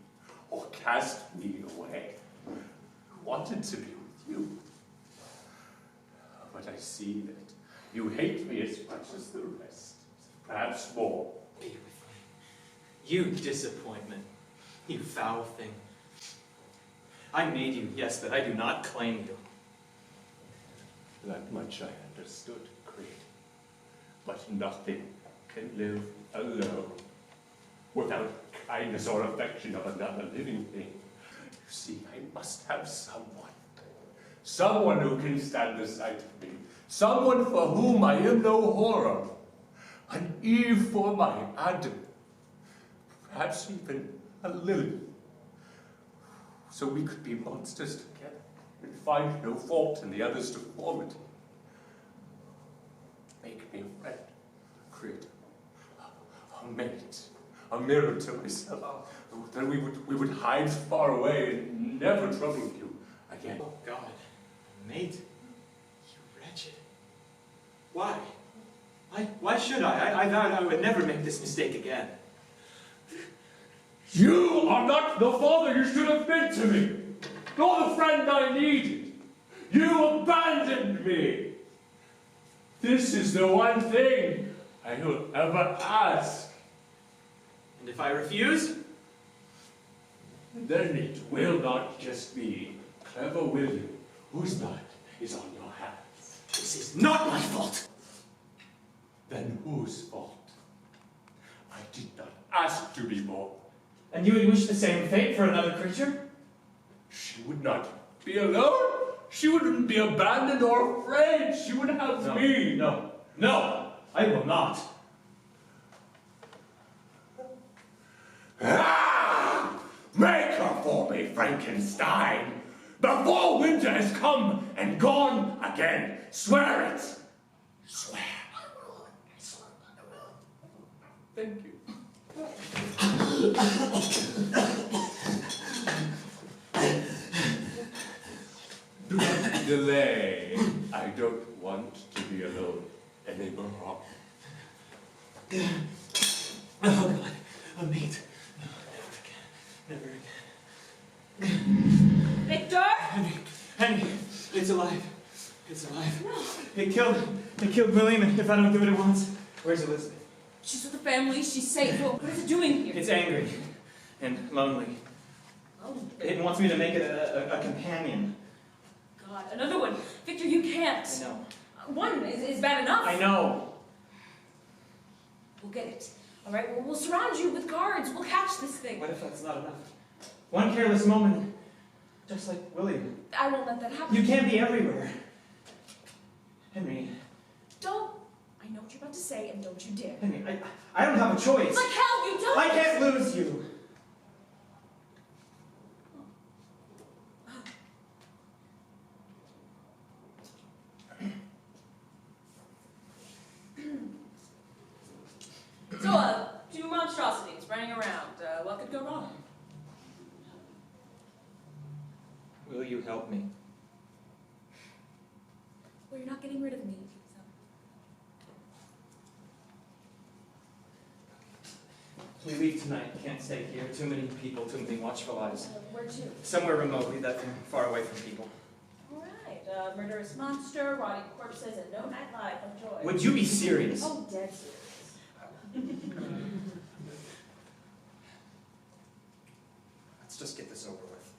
or cast me away. I wanted to be with you. But I see that you hate me as much as the rest, perhaps more. Be with me. You disappointment. You foul thing. I made you, yes, but I do not claim you. That much I understood, Creed. But nothing can live alone without kindness or affection of another living thing. You see, I must have someone. Someone who can stand the sight of me. Someone for whom I am no horror. An Eve for my Adam. Perhaps even a Lily. So we could be monsters together and find no fault in the other's deformity. Make me a friend, Creed. A mate, a mirror to myself. Then we would hide far away and never trouble you again. Oh God, a mate? You wretched. Why? Why should I? I vowed I would never make this mistake again. You are not the father you should have been to me, nor the friend I needed. You abandoned me. This is the one thing I will ever ask. And if I refuse? Then it will not just be clever William, whose blood is on your hands. This is not my fault. Then whose fault? I did not ask to be born. And you would wish the same fate for another creature? She would not be alone. She wouldn't be abandoned or afraid. She would have me. No, I will not. Make her for me, Frankenstein, before winter has come and gone again. Swear it. Swear. Thank you. Do not delay. I don't want to be alone anymore. Oh God, a mate. Never again. Victor? Henry, it's alive. It's alive. No. It killed William, and if I don't do what it wants, where's Elizabeth? She's with the family, she's safe. Well, what is it doing here? It's angry and lonely. Oh, It wants me to make it a companion. God, another one. Victor, you can't. I know. One is bad enough. I know. We'll get it. All right, we'll surround you with guards. We'll catch this thing. What if that's not enough? One careless moment, just like William. I won't let that happen. You can't be everywhere. Henry. Don't. I know what you're about to say, and don't you dare. Henry, I don't have a choice. Like hell, you don't. I can't lose you. So, 2 monstrosities running around. What could go wrong? Will you help me? Well, you're not getting rid of me, so. We leave tonight. Can't stay here. Too many people, too many watchful eyes. Where to? Somewhere remote. Leave that thing far away from people. All right. Murderous monster, rotting corpses, and no nightlife. Enjoy. Would you be serious? Oh, dead serious. Let's just get this over with.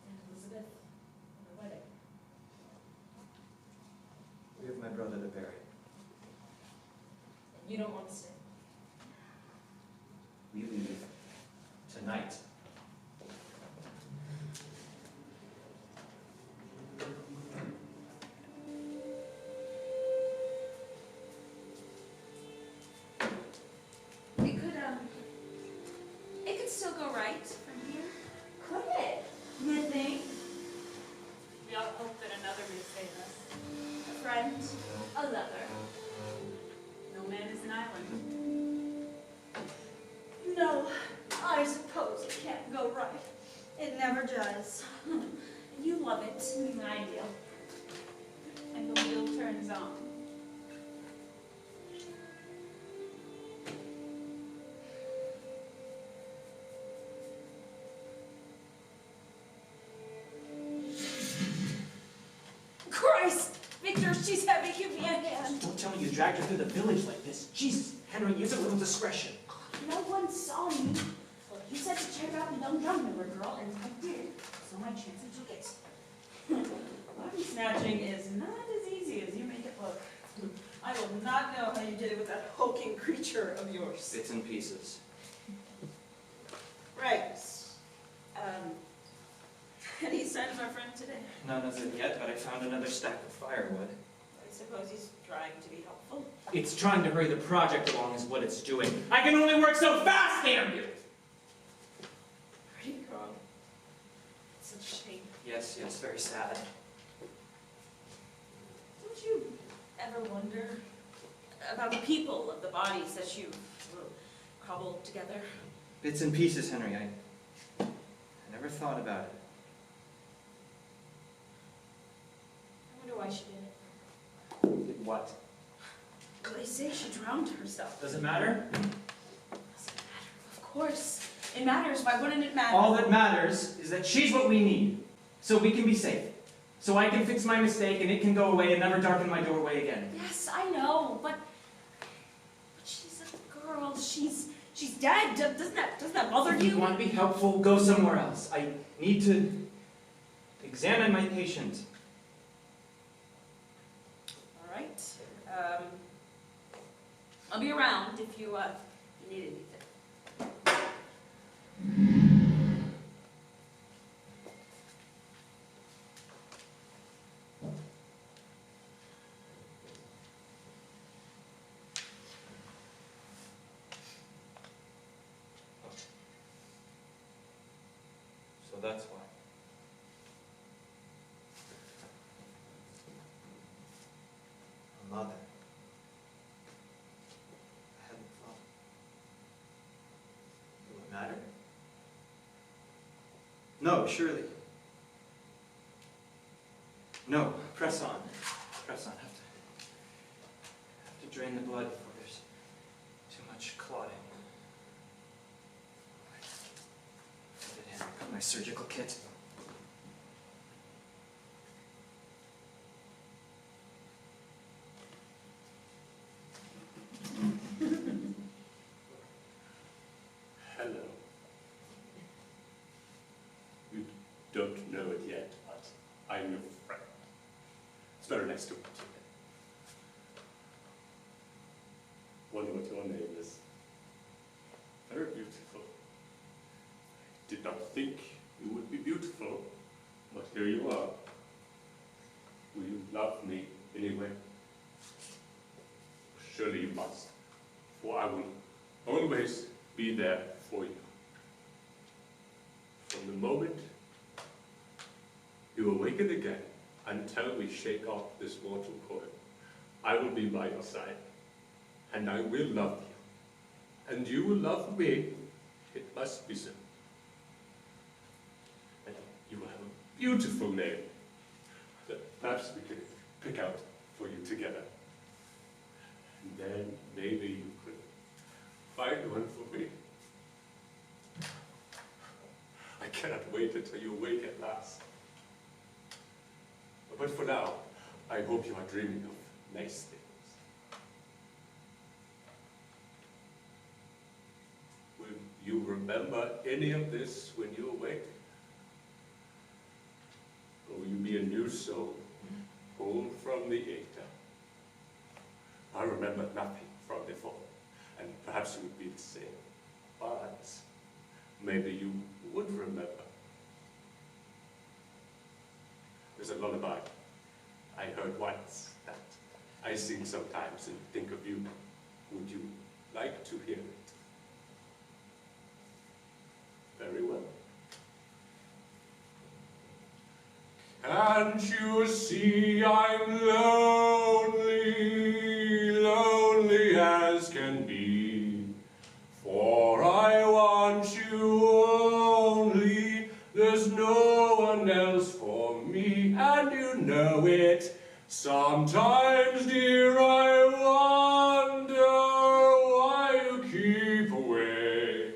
And Elizabeth, the wedding. We have my brother to bury. And you don't want to stay. We leave tonight. It could still go right from here. Could it? You think? We all hope that another may save us. A friend, a lover. No man is an island. No, I suppose it can't go right. It never does. You love it. I do. And the wheel turns on. Christ! Victor, she's heavy. Give me a hand. Don't tell me you dragged her through the village like this. Jesus, Henry, use a little discretion. No one saw me. Well, you said to check out the young drum member girl, and I did. So my chances took it. Body snatching is not as easy as you make it look. I will not know how you did it with that hulking creature of yours. Bits and pieces. Right. Any sign of our friend today? None as of yet, but I found another stack of firewood. I suppose he's trying to be helpful. It's trying to hurry the project along is what it's doing. I can only work so fast, damn you! Pretty girl. It's such a shame. Yes, very sad. Don't you ever wonder about the people of the bodies that you cobbled together? Bits and pieces, Henry. I never thought about it. I wonder why she did it. What? Well, they say she drowned herself. Does it matter? Doesn't matter. Of course. It matters. Why wouldn't it matter? All that matters is that she's what we need, so we can be safe. So I can fix my mistake and it can go away and never darken my doorway again. Yes, I know, but she's a girl. She's dead. Doesn't that bother If you you? want to be helpful, go somewhere else. I need to examine my patient. All right. I'll be around if you need anything. So that's why. A mother. I hadn't thought. Will it matter? No, surely. No, press on. Press on. Have to drain the blood before there's too much clotting. Put it in. Got my surgical kit. Hello. You don't know it yet, but I'm your friend. It's very nice to meet you. Wonder what your name is. Very beautiful. I did not think you would be beautiful, but here you are. Will you love me anyway? Surely you must, for I will always be there for you. From the moment you awaken again until we shake off this mortal coil, I will be by your side, and I will love you, and you will love me. It must be so. And you will have a beautiful name. Perhaps we could pick out for you together. And then maybe you could find one for me. I cannot wait until you wake at last. But for now, I hope you are dreaming of nice things. Will you remember any of this when you awake? Or will you be a new soul, pulled from the ether? I remember nothing from before, and perhaps you would be the same. But maybe you would remember. There's a lullaby I heard once that I sing sometimes and think of you. Would you like to hear it? Very well. Can't you see I'm lonely, lonely as can be? For I want you only, there's no one else for me, and you know it. Sometimes, dear, I wonder why you keep away,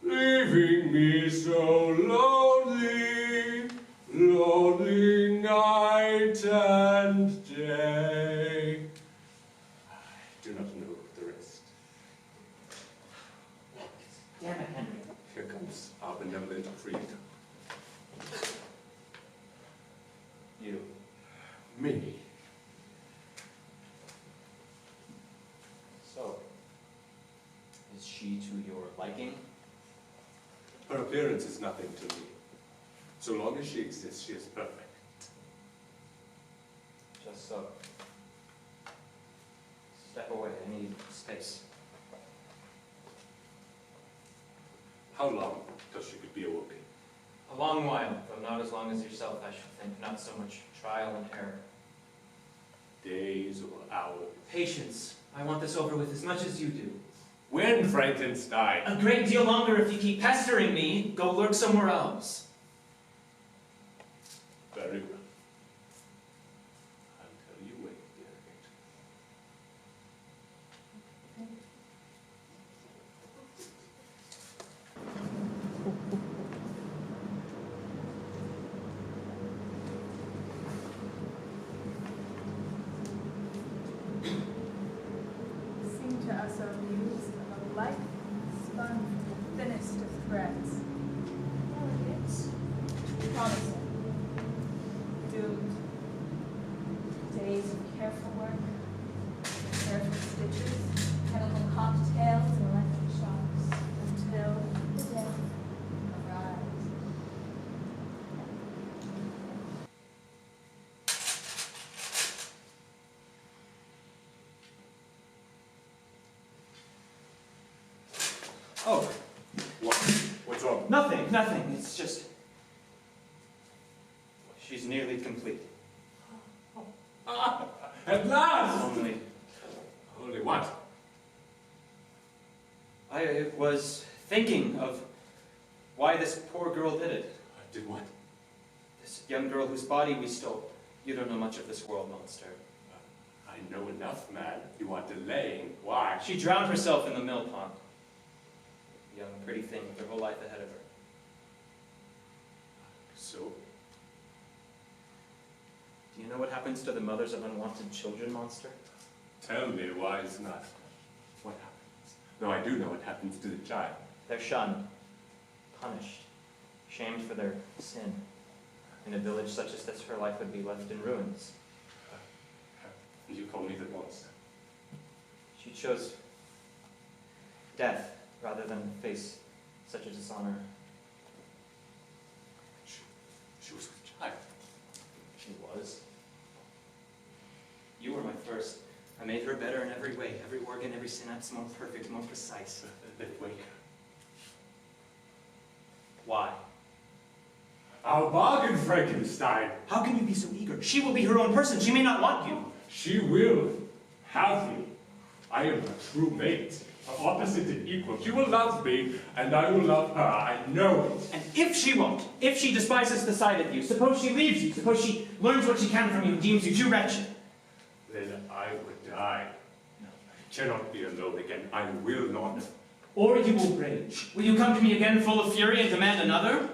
leaving me so lonely, lonely night and day. I do not know the rest. Damn it, Henry. Here comes our benevolent creator. You. Me. So, is she to your liking? Her appearance is nothing to me. So long as she exists, she is perfect. Just so. Step away, I need space. How long till she could be awoken? A long while, though not as long as yourself, I should think. Not so much trial and error. Days or hours? Patience. I want this over with as much as you do. When, Frankenstein? A great deal longer if you keep pestering me. Go lurk somewhere else. Very well. Until you wake, dear angel. Sing to us, O muse, of a life spun from the thinnest of threads. Delicate, promising, doomed. Days of careful work, careful stitches, Chemical cocktails and electric shocks. until The day arrives. Oh, What? What's wrong? nothing, nothing. It's just... She's nearly complete. At last! Only... Only what? I was thinking of why this poor girl did it. Did what? This young girl whose body we stole. You don't know much of this world, monster. I know enough, man. You are delaying. Why? She drowned herself in the mill pond. Young, pretty thing with her whole life ahead of her. So? Do you know what happens to the mothers of unwanted children, monster? Tell me why it's not. What happens? No, I do know what happens to the child. They're shunned, punished, shamed for their sin. In a village such as this, her life would be left in ruins. You call me the monster. She chose death rather than face such a dishonor. She was a child. She was. You were my first. I made her better in every way, every organ, every synapse more perfect, more precise. Then wake her. Why? Our bargain, Frankenstein. How can you be so eager? She will be her own person. She may not want you. She will have me. I am her true mate. Opposites and equal. She will love me, and I will love her. I know it. And if she won't, if she despises the sight of you, suppose she leaves you, suppose she learns what she can from you and deems you too wretched. Then I would die. No, I cannot be alone again. I will not. Or you will rage. Will you come to me again full of fury and demand another?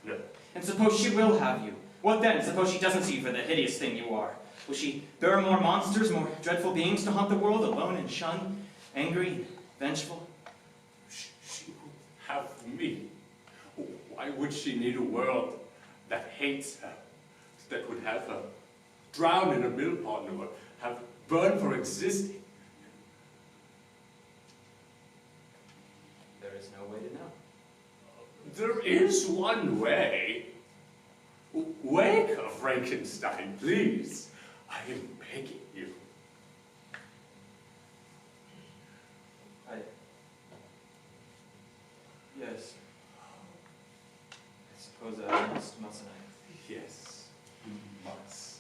No. And suppose she will have you. What then? Suppose she doesn't see you for the hideous thing you are. Will she bear more monsters, more dreadful beings to haunt the world, alone and shunned, angry, vengeful? She will have me. Why would she need a world that hates her, that would have her drown in a mill pond or have burned for existing? There is no way to know. There is one way. Wake her, Frankenstein, please. I am begging you. Yes. I suppose I mustn't I? Yes, you must.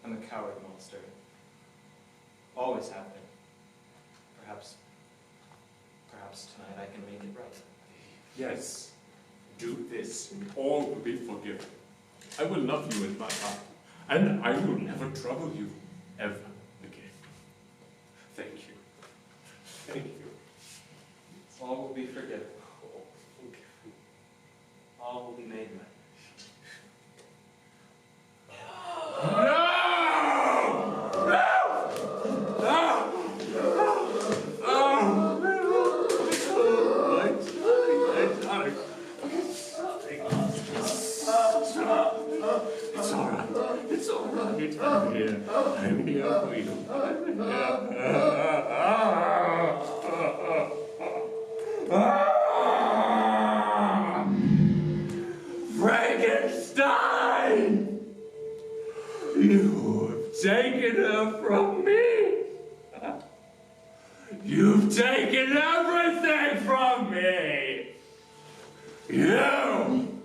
I'm a coward monster. Always have been. Perhaps tonight I can make it right. Yes, do this, and all will be forgiven. I will love you in my heart, and I will never trouble you, ever again. Thank you. Thank you. All will be forgiven. Oh, forgiven. All will be made right. I'm here for you. Frankenstein! You've taken her from me! You've taken everything from me! You!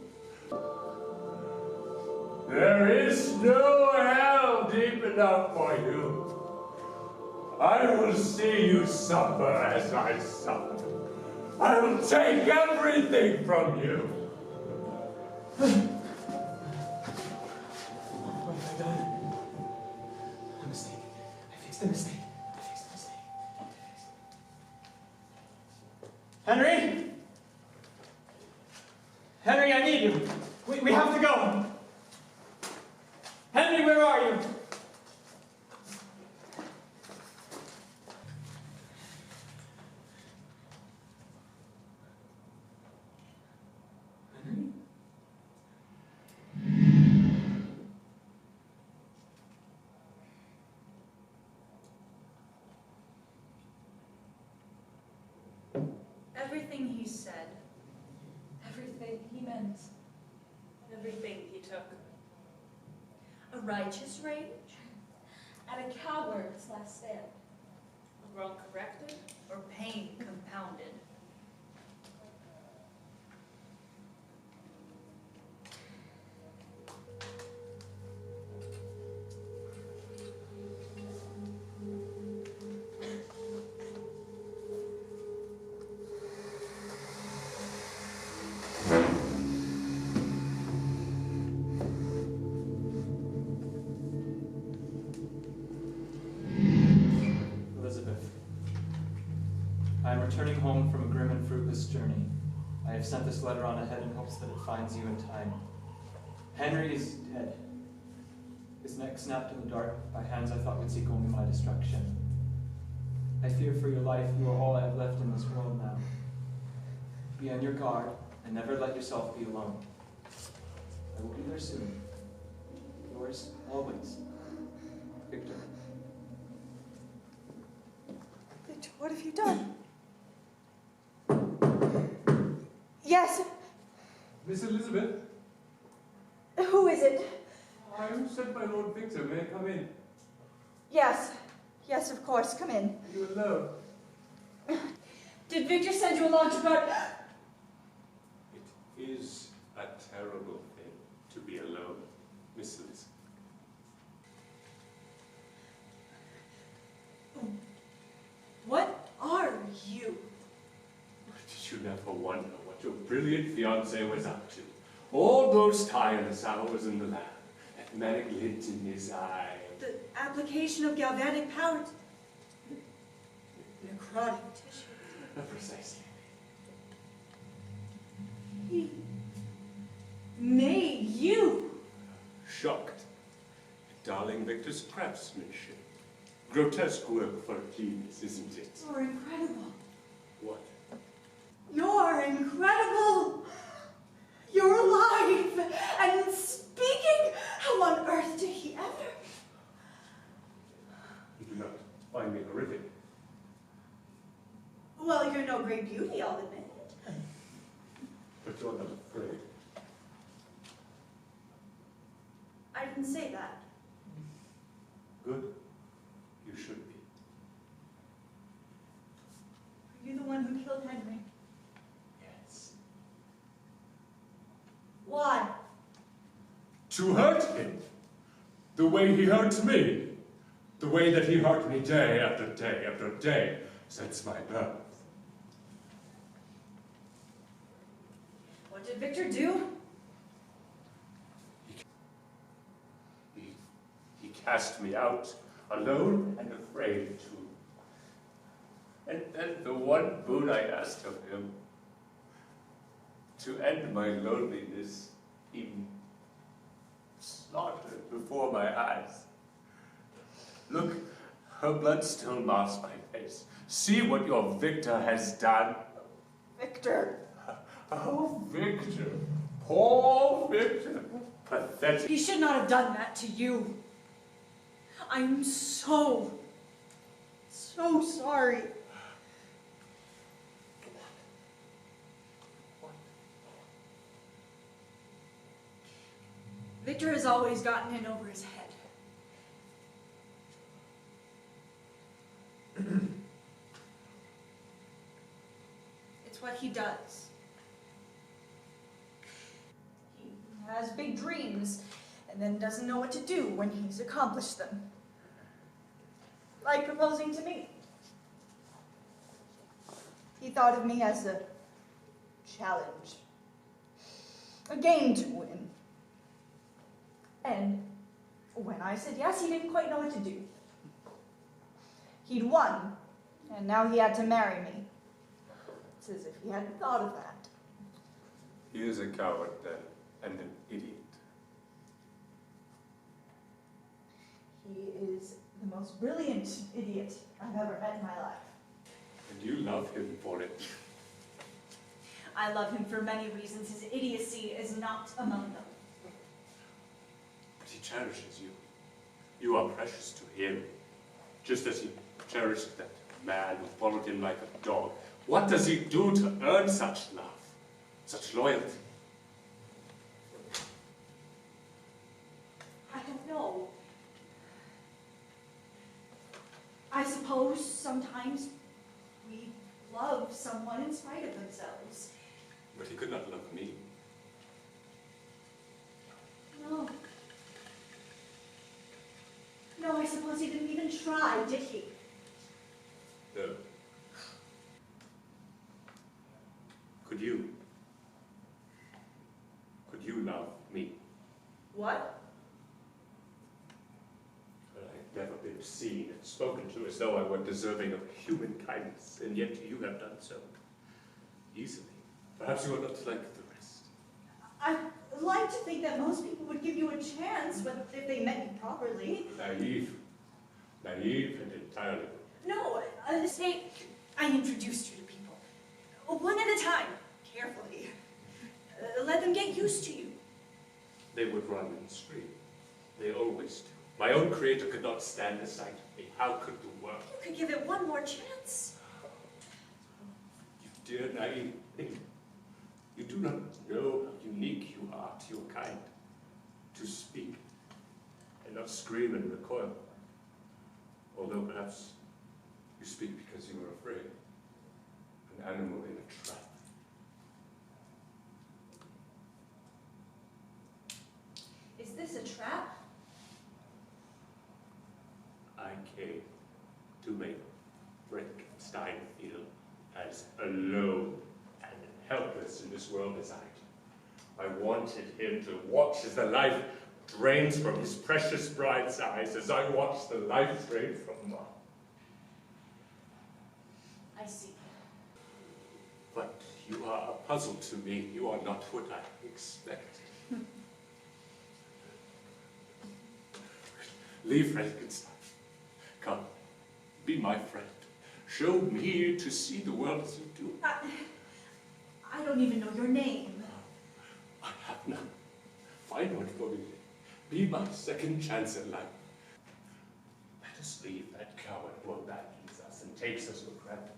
There is no hell deep enough for you. I will see you suffer as I suffer. I will take everything from you. What have I done? A mistake. I fixed the mistake. Henry? Henry, I need you. We have to go. Henry, where are you? Henry? Everything he said, everything he meant, Everything he took. a righteous rage, and a coward's last stand, A wrong corrected. or pain compounded. I am returning home from a grim and fruitless journey. I have sent this letter on ahead in hopes that it finds you in time. Henry is dead. His neck snapped in the dark by hands I thought would seek only my destruction. I fear for your life. You are all I have left in this world now. Be on your guard and never let yourself be alone. I will be there soon. Yours always, Victor. Victor, what have you done? Yes. Miss Elizabeth, Who is it? I am sent by Lord Victor. May I come in? Yes. Yes, of course. Come in. Are you alone? Did Victor send you along to guard? It is a terrible thing to be alone, Miss Elizabeth. are you? Did you never wonder what your brilliant fiancé was up to? All those tireless hours in the lab, that manic glint in his eye. The application of galvanic power to necrotic tissue. Precisely. He made you. Shocked. Darling Victor's craftsmanship. Grotesque work for a genius, isn't it? You're incredible. What? You're incredible. You're alive and speaking. How on earth did he ever? You do not find me horrific. Well, you're no great beauty, I'll admit. But you're not afraid. I didn't say that. Good. You should be. Are you the one who killed Henry? Yes. Why? To hurt him. The way he hurts me. The way that he hurt me day after day after day since my birth. What did Victor do? He cast me out, alone and afraid too. And then the one boon I asked of him, to end my loneliness, he slaughtered before my eyes. Look, her blood still marks my face. See what your Victor has done. Victor. Oh, Victor. Poor Victor. Pathetic. He should not have done that to you. I'm so sorry. Victor has always gotten in over his head. It's what he does. He has big dreams and then doesn't know what to do when he's accomplished them. Like proposing to me. He thought of me as a challenge, a game to win. And when I said yes, he didn't quite know what to do. He'd won, and now he had to marry me. It's as if he hadn't thought of that. He is a coward, then, and an idiot. He is the most brilliant idiot I've ever met in my life. And you love him for it. I love him for many reasons. His idiocy is not among them. But he cherishes you. You are precious to him, just as he cherished that man who followed him like a dog. What does he do to earn such love, such loyalty? I don't know. I suppose sometimes we love someone in spite of themselves. But he could not love me. No. No, I suppose he didn't even try, did he? No. Could you love me? What? Well, I've never been seen and spoken to as though I were deserving of human kindness, and yet you have done so. Easily. Perhaps you are not like the rest. I'd like to think that most people would give you a chance if they met you properly. Naive. Naive and entirely. No, say I introduced you to people. One at a time, carefully. Let them get used to you. They would run and scream. They always do. My own creator could not stand the sight of me. How could the world? You could give it one more chance. You dear naive thing. You do not know how unique you are to your kind. To speak and not scream and recoil. Although perhaps you speak because you are afraid. An animal in a trap. Is this a trap? I came to make Frankenstein feel his item. I wanted him to watch as the life drains from his precious bride's eyes as I watched the life drain from mine. I see. But you are a puzzle to me. You are not what I expected. Leave Frankenstein. Come, be my friend. Show me to see the world as you do. I don't even know your name. I have none. Find one for me. Be my second chance at life. Let us leave that coward who abandons us and takes us for granted.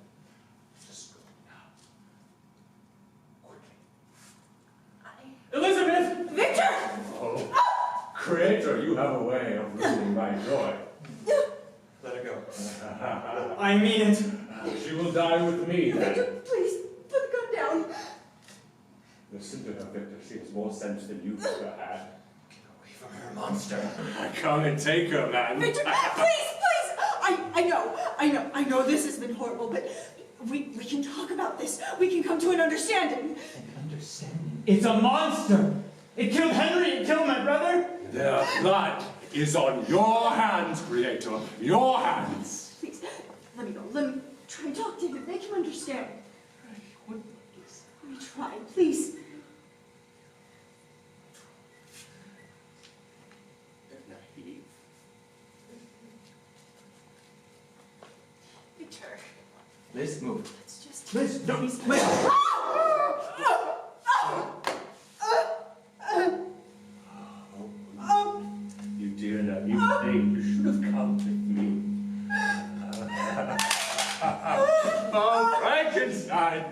Let us go now. Quickly. Elizabeth! Victor! Oh, Creator, you have a way of ruining my joy. Let her go. I mean it. She will die with me then. Victor, please, put the gun down. Listen to her, Victor. She has more sense than you've ever had. Get away from her, monster. Come and take her, man. Victor, please! I know this has been horrible, but we can talk about this. We can come to an understanding. An understanding? It's a monster! It killed Henry, it killed my brother! Their blood is on your hands, Creator. Your hands. Please, let me go. Let me try and talk to him. Make him understand. Let me try, please. They're naive. Victor, Liz, move. let's just... Liz, don't... Liz! You dear naive thing, you should have come with me. Oh, Frankenstein!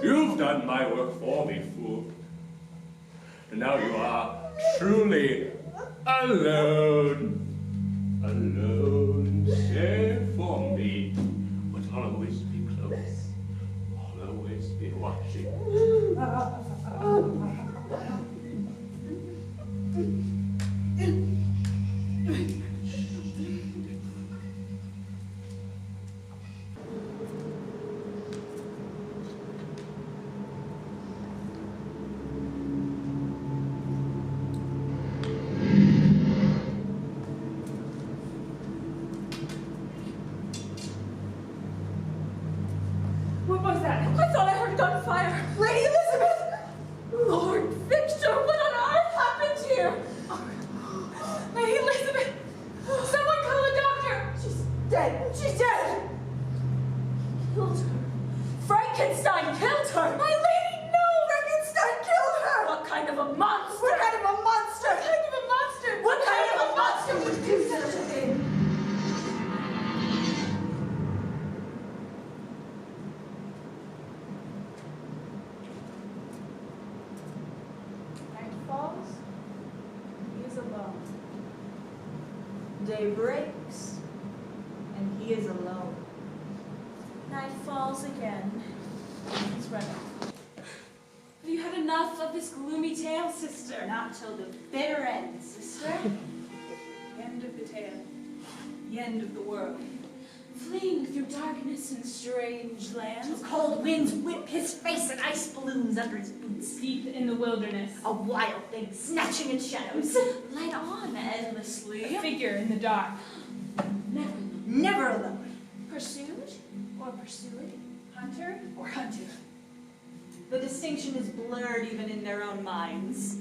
You've done my work for me, fool. And now you are truly alone. Alone, save for me. But I'll always be close. I'll always be watching. What was that? I thought I heard gunfire. Lady Elizabeth! Lord Victor, what on earth happened here? Lady Elizabeth! Someone call a doctor! She's dead. She's dead. Killed her. Frankenstein killed her. My lady, no! Frankenstein killed her. What kind of a monster? What kind of a monster? What kind of a monster? What kind of a monster would do such a thing? Night falls. He is alone. Day breaks, and he is alone. Night falls again. He's running. Have you had enough of this gloomy tale, sister? Not till the bitter end, sister. The end of the tale. The end of the world. Fleeing through darkness and strange lands. Till cold winds whip his face and ice balloons under his boots. Deep in the wilderness. A wild thing snatching at shadows. Light on endlessly. A figure in the dark. Never Never alone. pursued or pursued. Hunter or hunted. The distinction is blurred even in their own minds.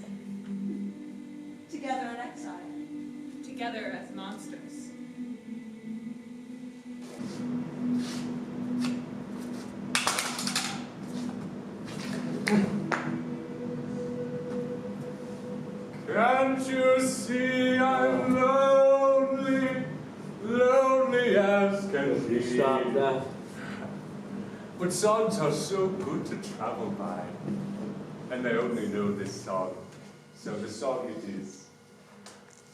Together in exile. Together as monsters. Can't you see I'm lonely, lonely as can be? Stop that. But songs are so good to travel by, and they only know this song, so the song it is.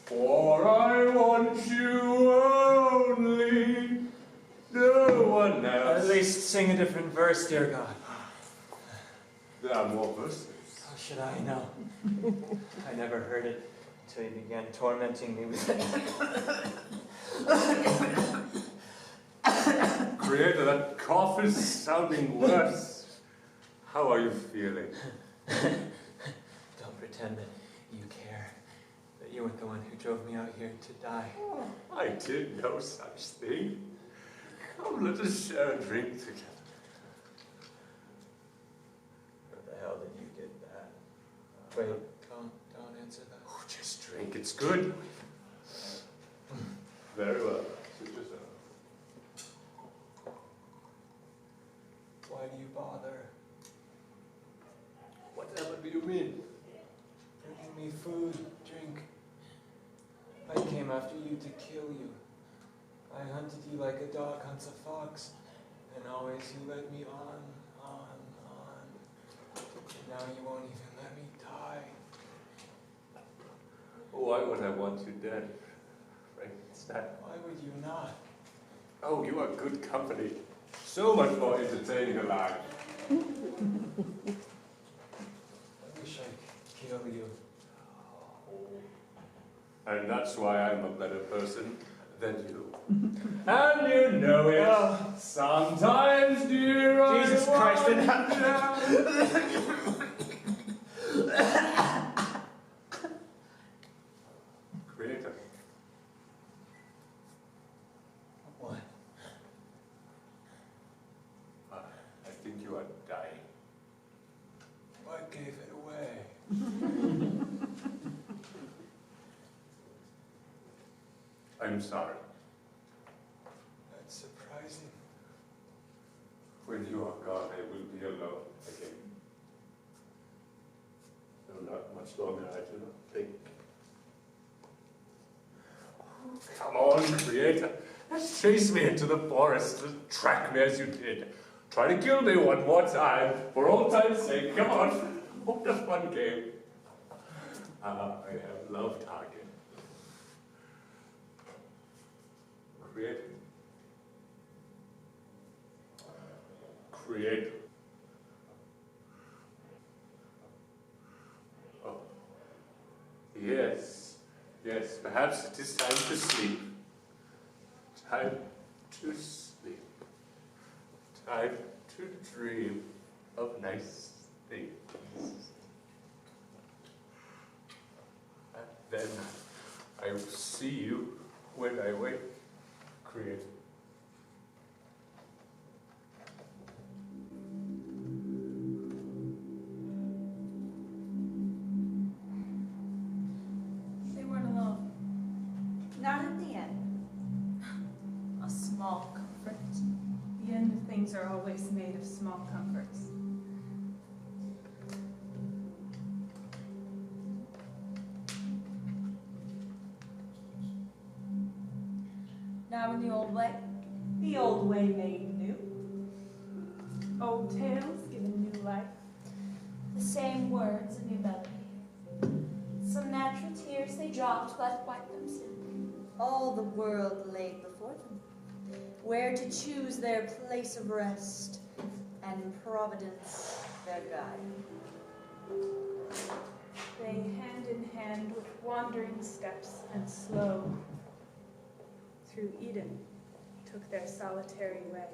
For I want you only, no one else. At least sing a different verse, dear God. There are more verses. How should I know? I never heard it until you began tormenting me with it. Creator, that cough is sounding worse. How are you feeling? Don't pretend that you care. That you weren't the one who drove me out here to die. Oh, I did no such thing. Come, let us share a drink together. Where the hell did you get that? Wait, don't answer that. Oh, just drink, it's good. Very well. Sit yourself. Why do you bother? Whatever do you mean? Bringing me food, drink. I came after you to kill you. I hunted you like a dog hunts a fox, and always you led me on. And now you won't even let me die. Why would I want you dead, Frankenstein? Why would you not? Oh, you are good company. So much more entertaining alive. I wish I could kill you. And that's why I'm a better person than you. And you know it. Sometimes, dear, Jesus Christ, it Creator. What? I think you are dying. What gave it away? I'm sorry. That's surprising. When you are gone, I will be alone again. No, not much longer, I do not think. Come on, Creator. Just chase me into the forest and track me as you did. Try to kill me one more time, for old time's sake. Come on. What a fun game. I have loved our game. Creator. Creator. Oh. Yes. Yes, perhaps it is time to sleep. Time to sleep. Time to dream of nice things. And then I will see you when I wake, Creator. They weren't alone. Not at the end. A small comfort. The end of things are always made of small comforts. Now in the old way made new. Old tales given new life. The same words, a new melody. Some natural tears they dropped, but wiped them soon. All the world laid before them, where to choose their place of rest, and Providence their guide. They hand in hand with wandering steps and slow through Eden took their solitary way.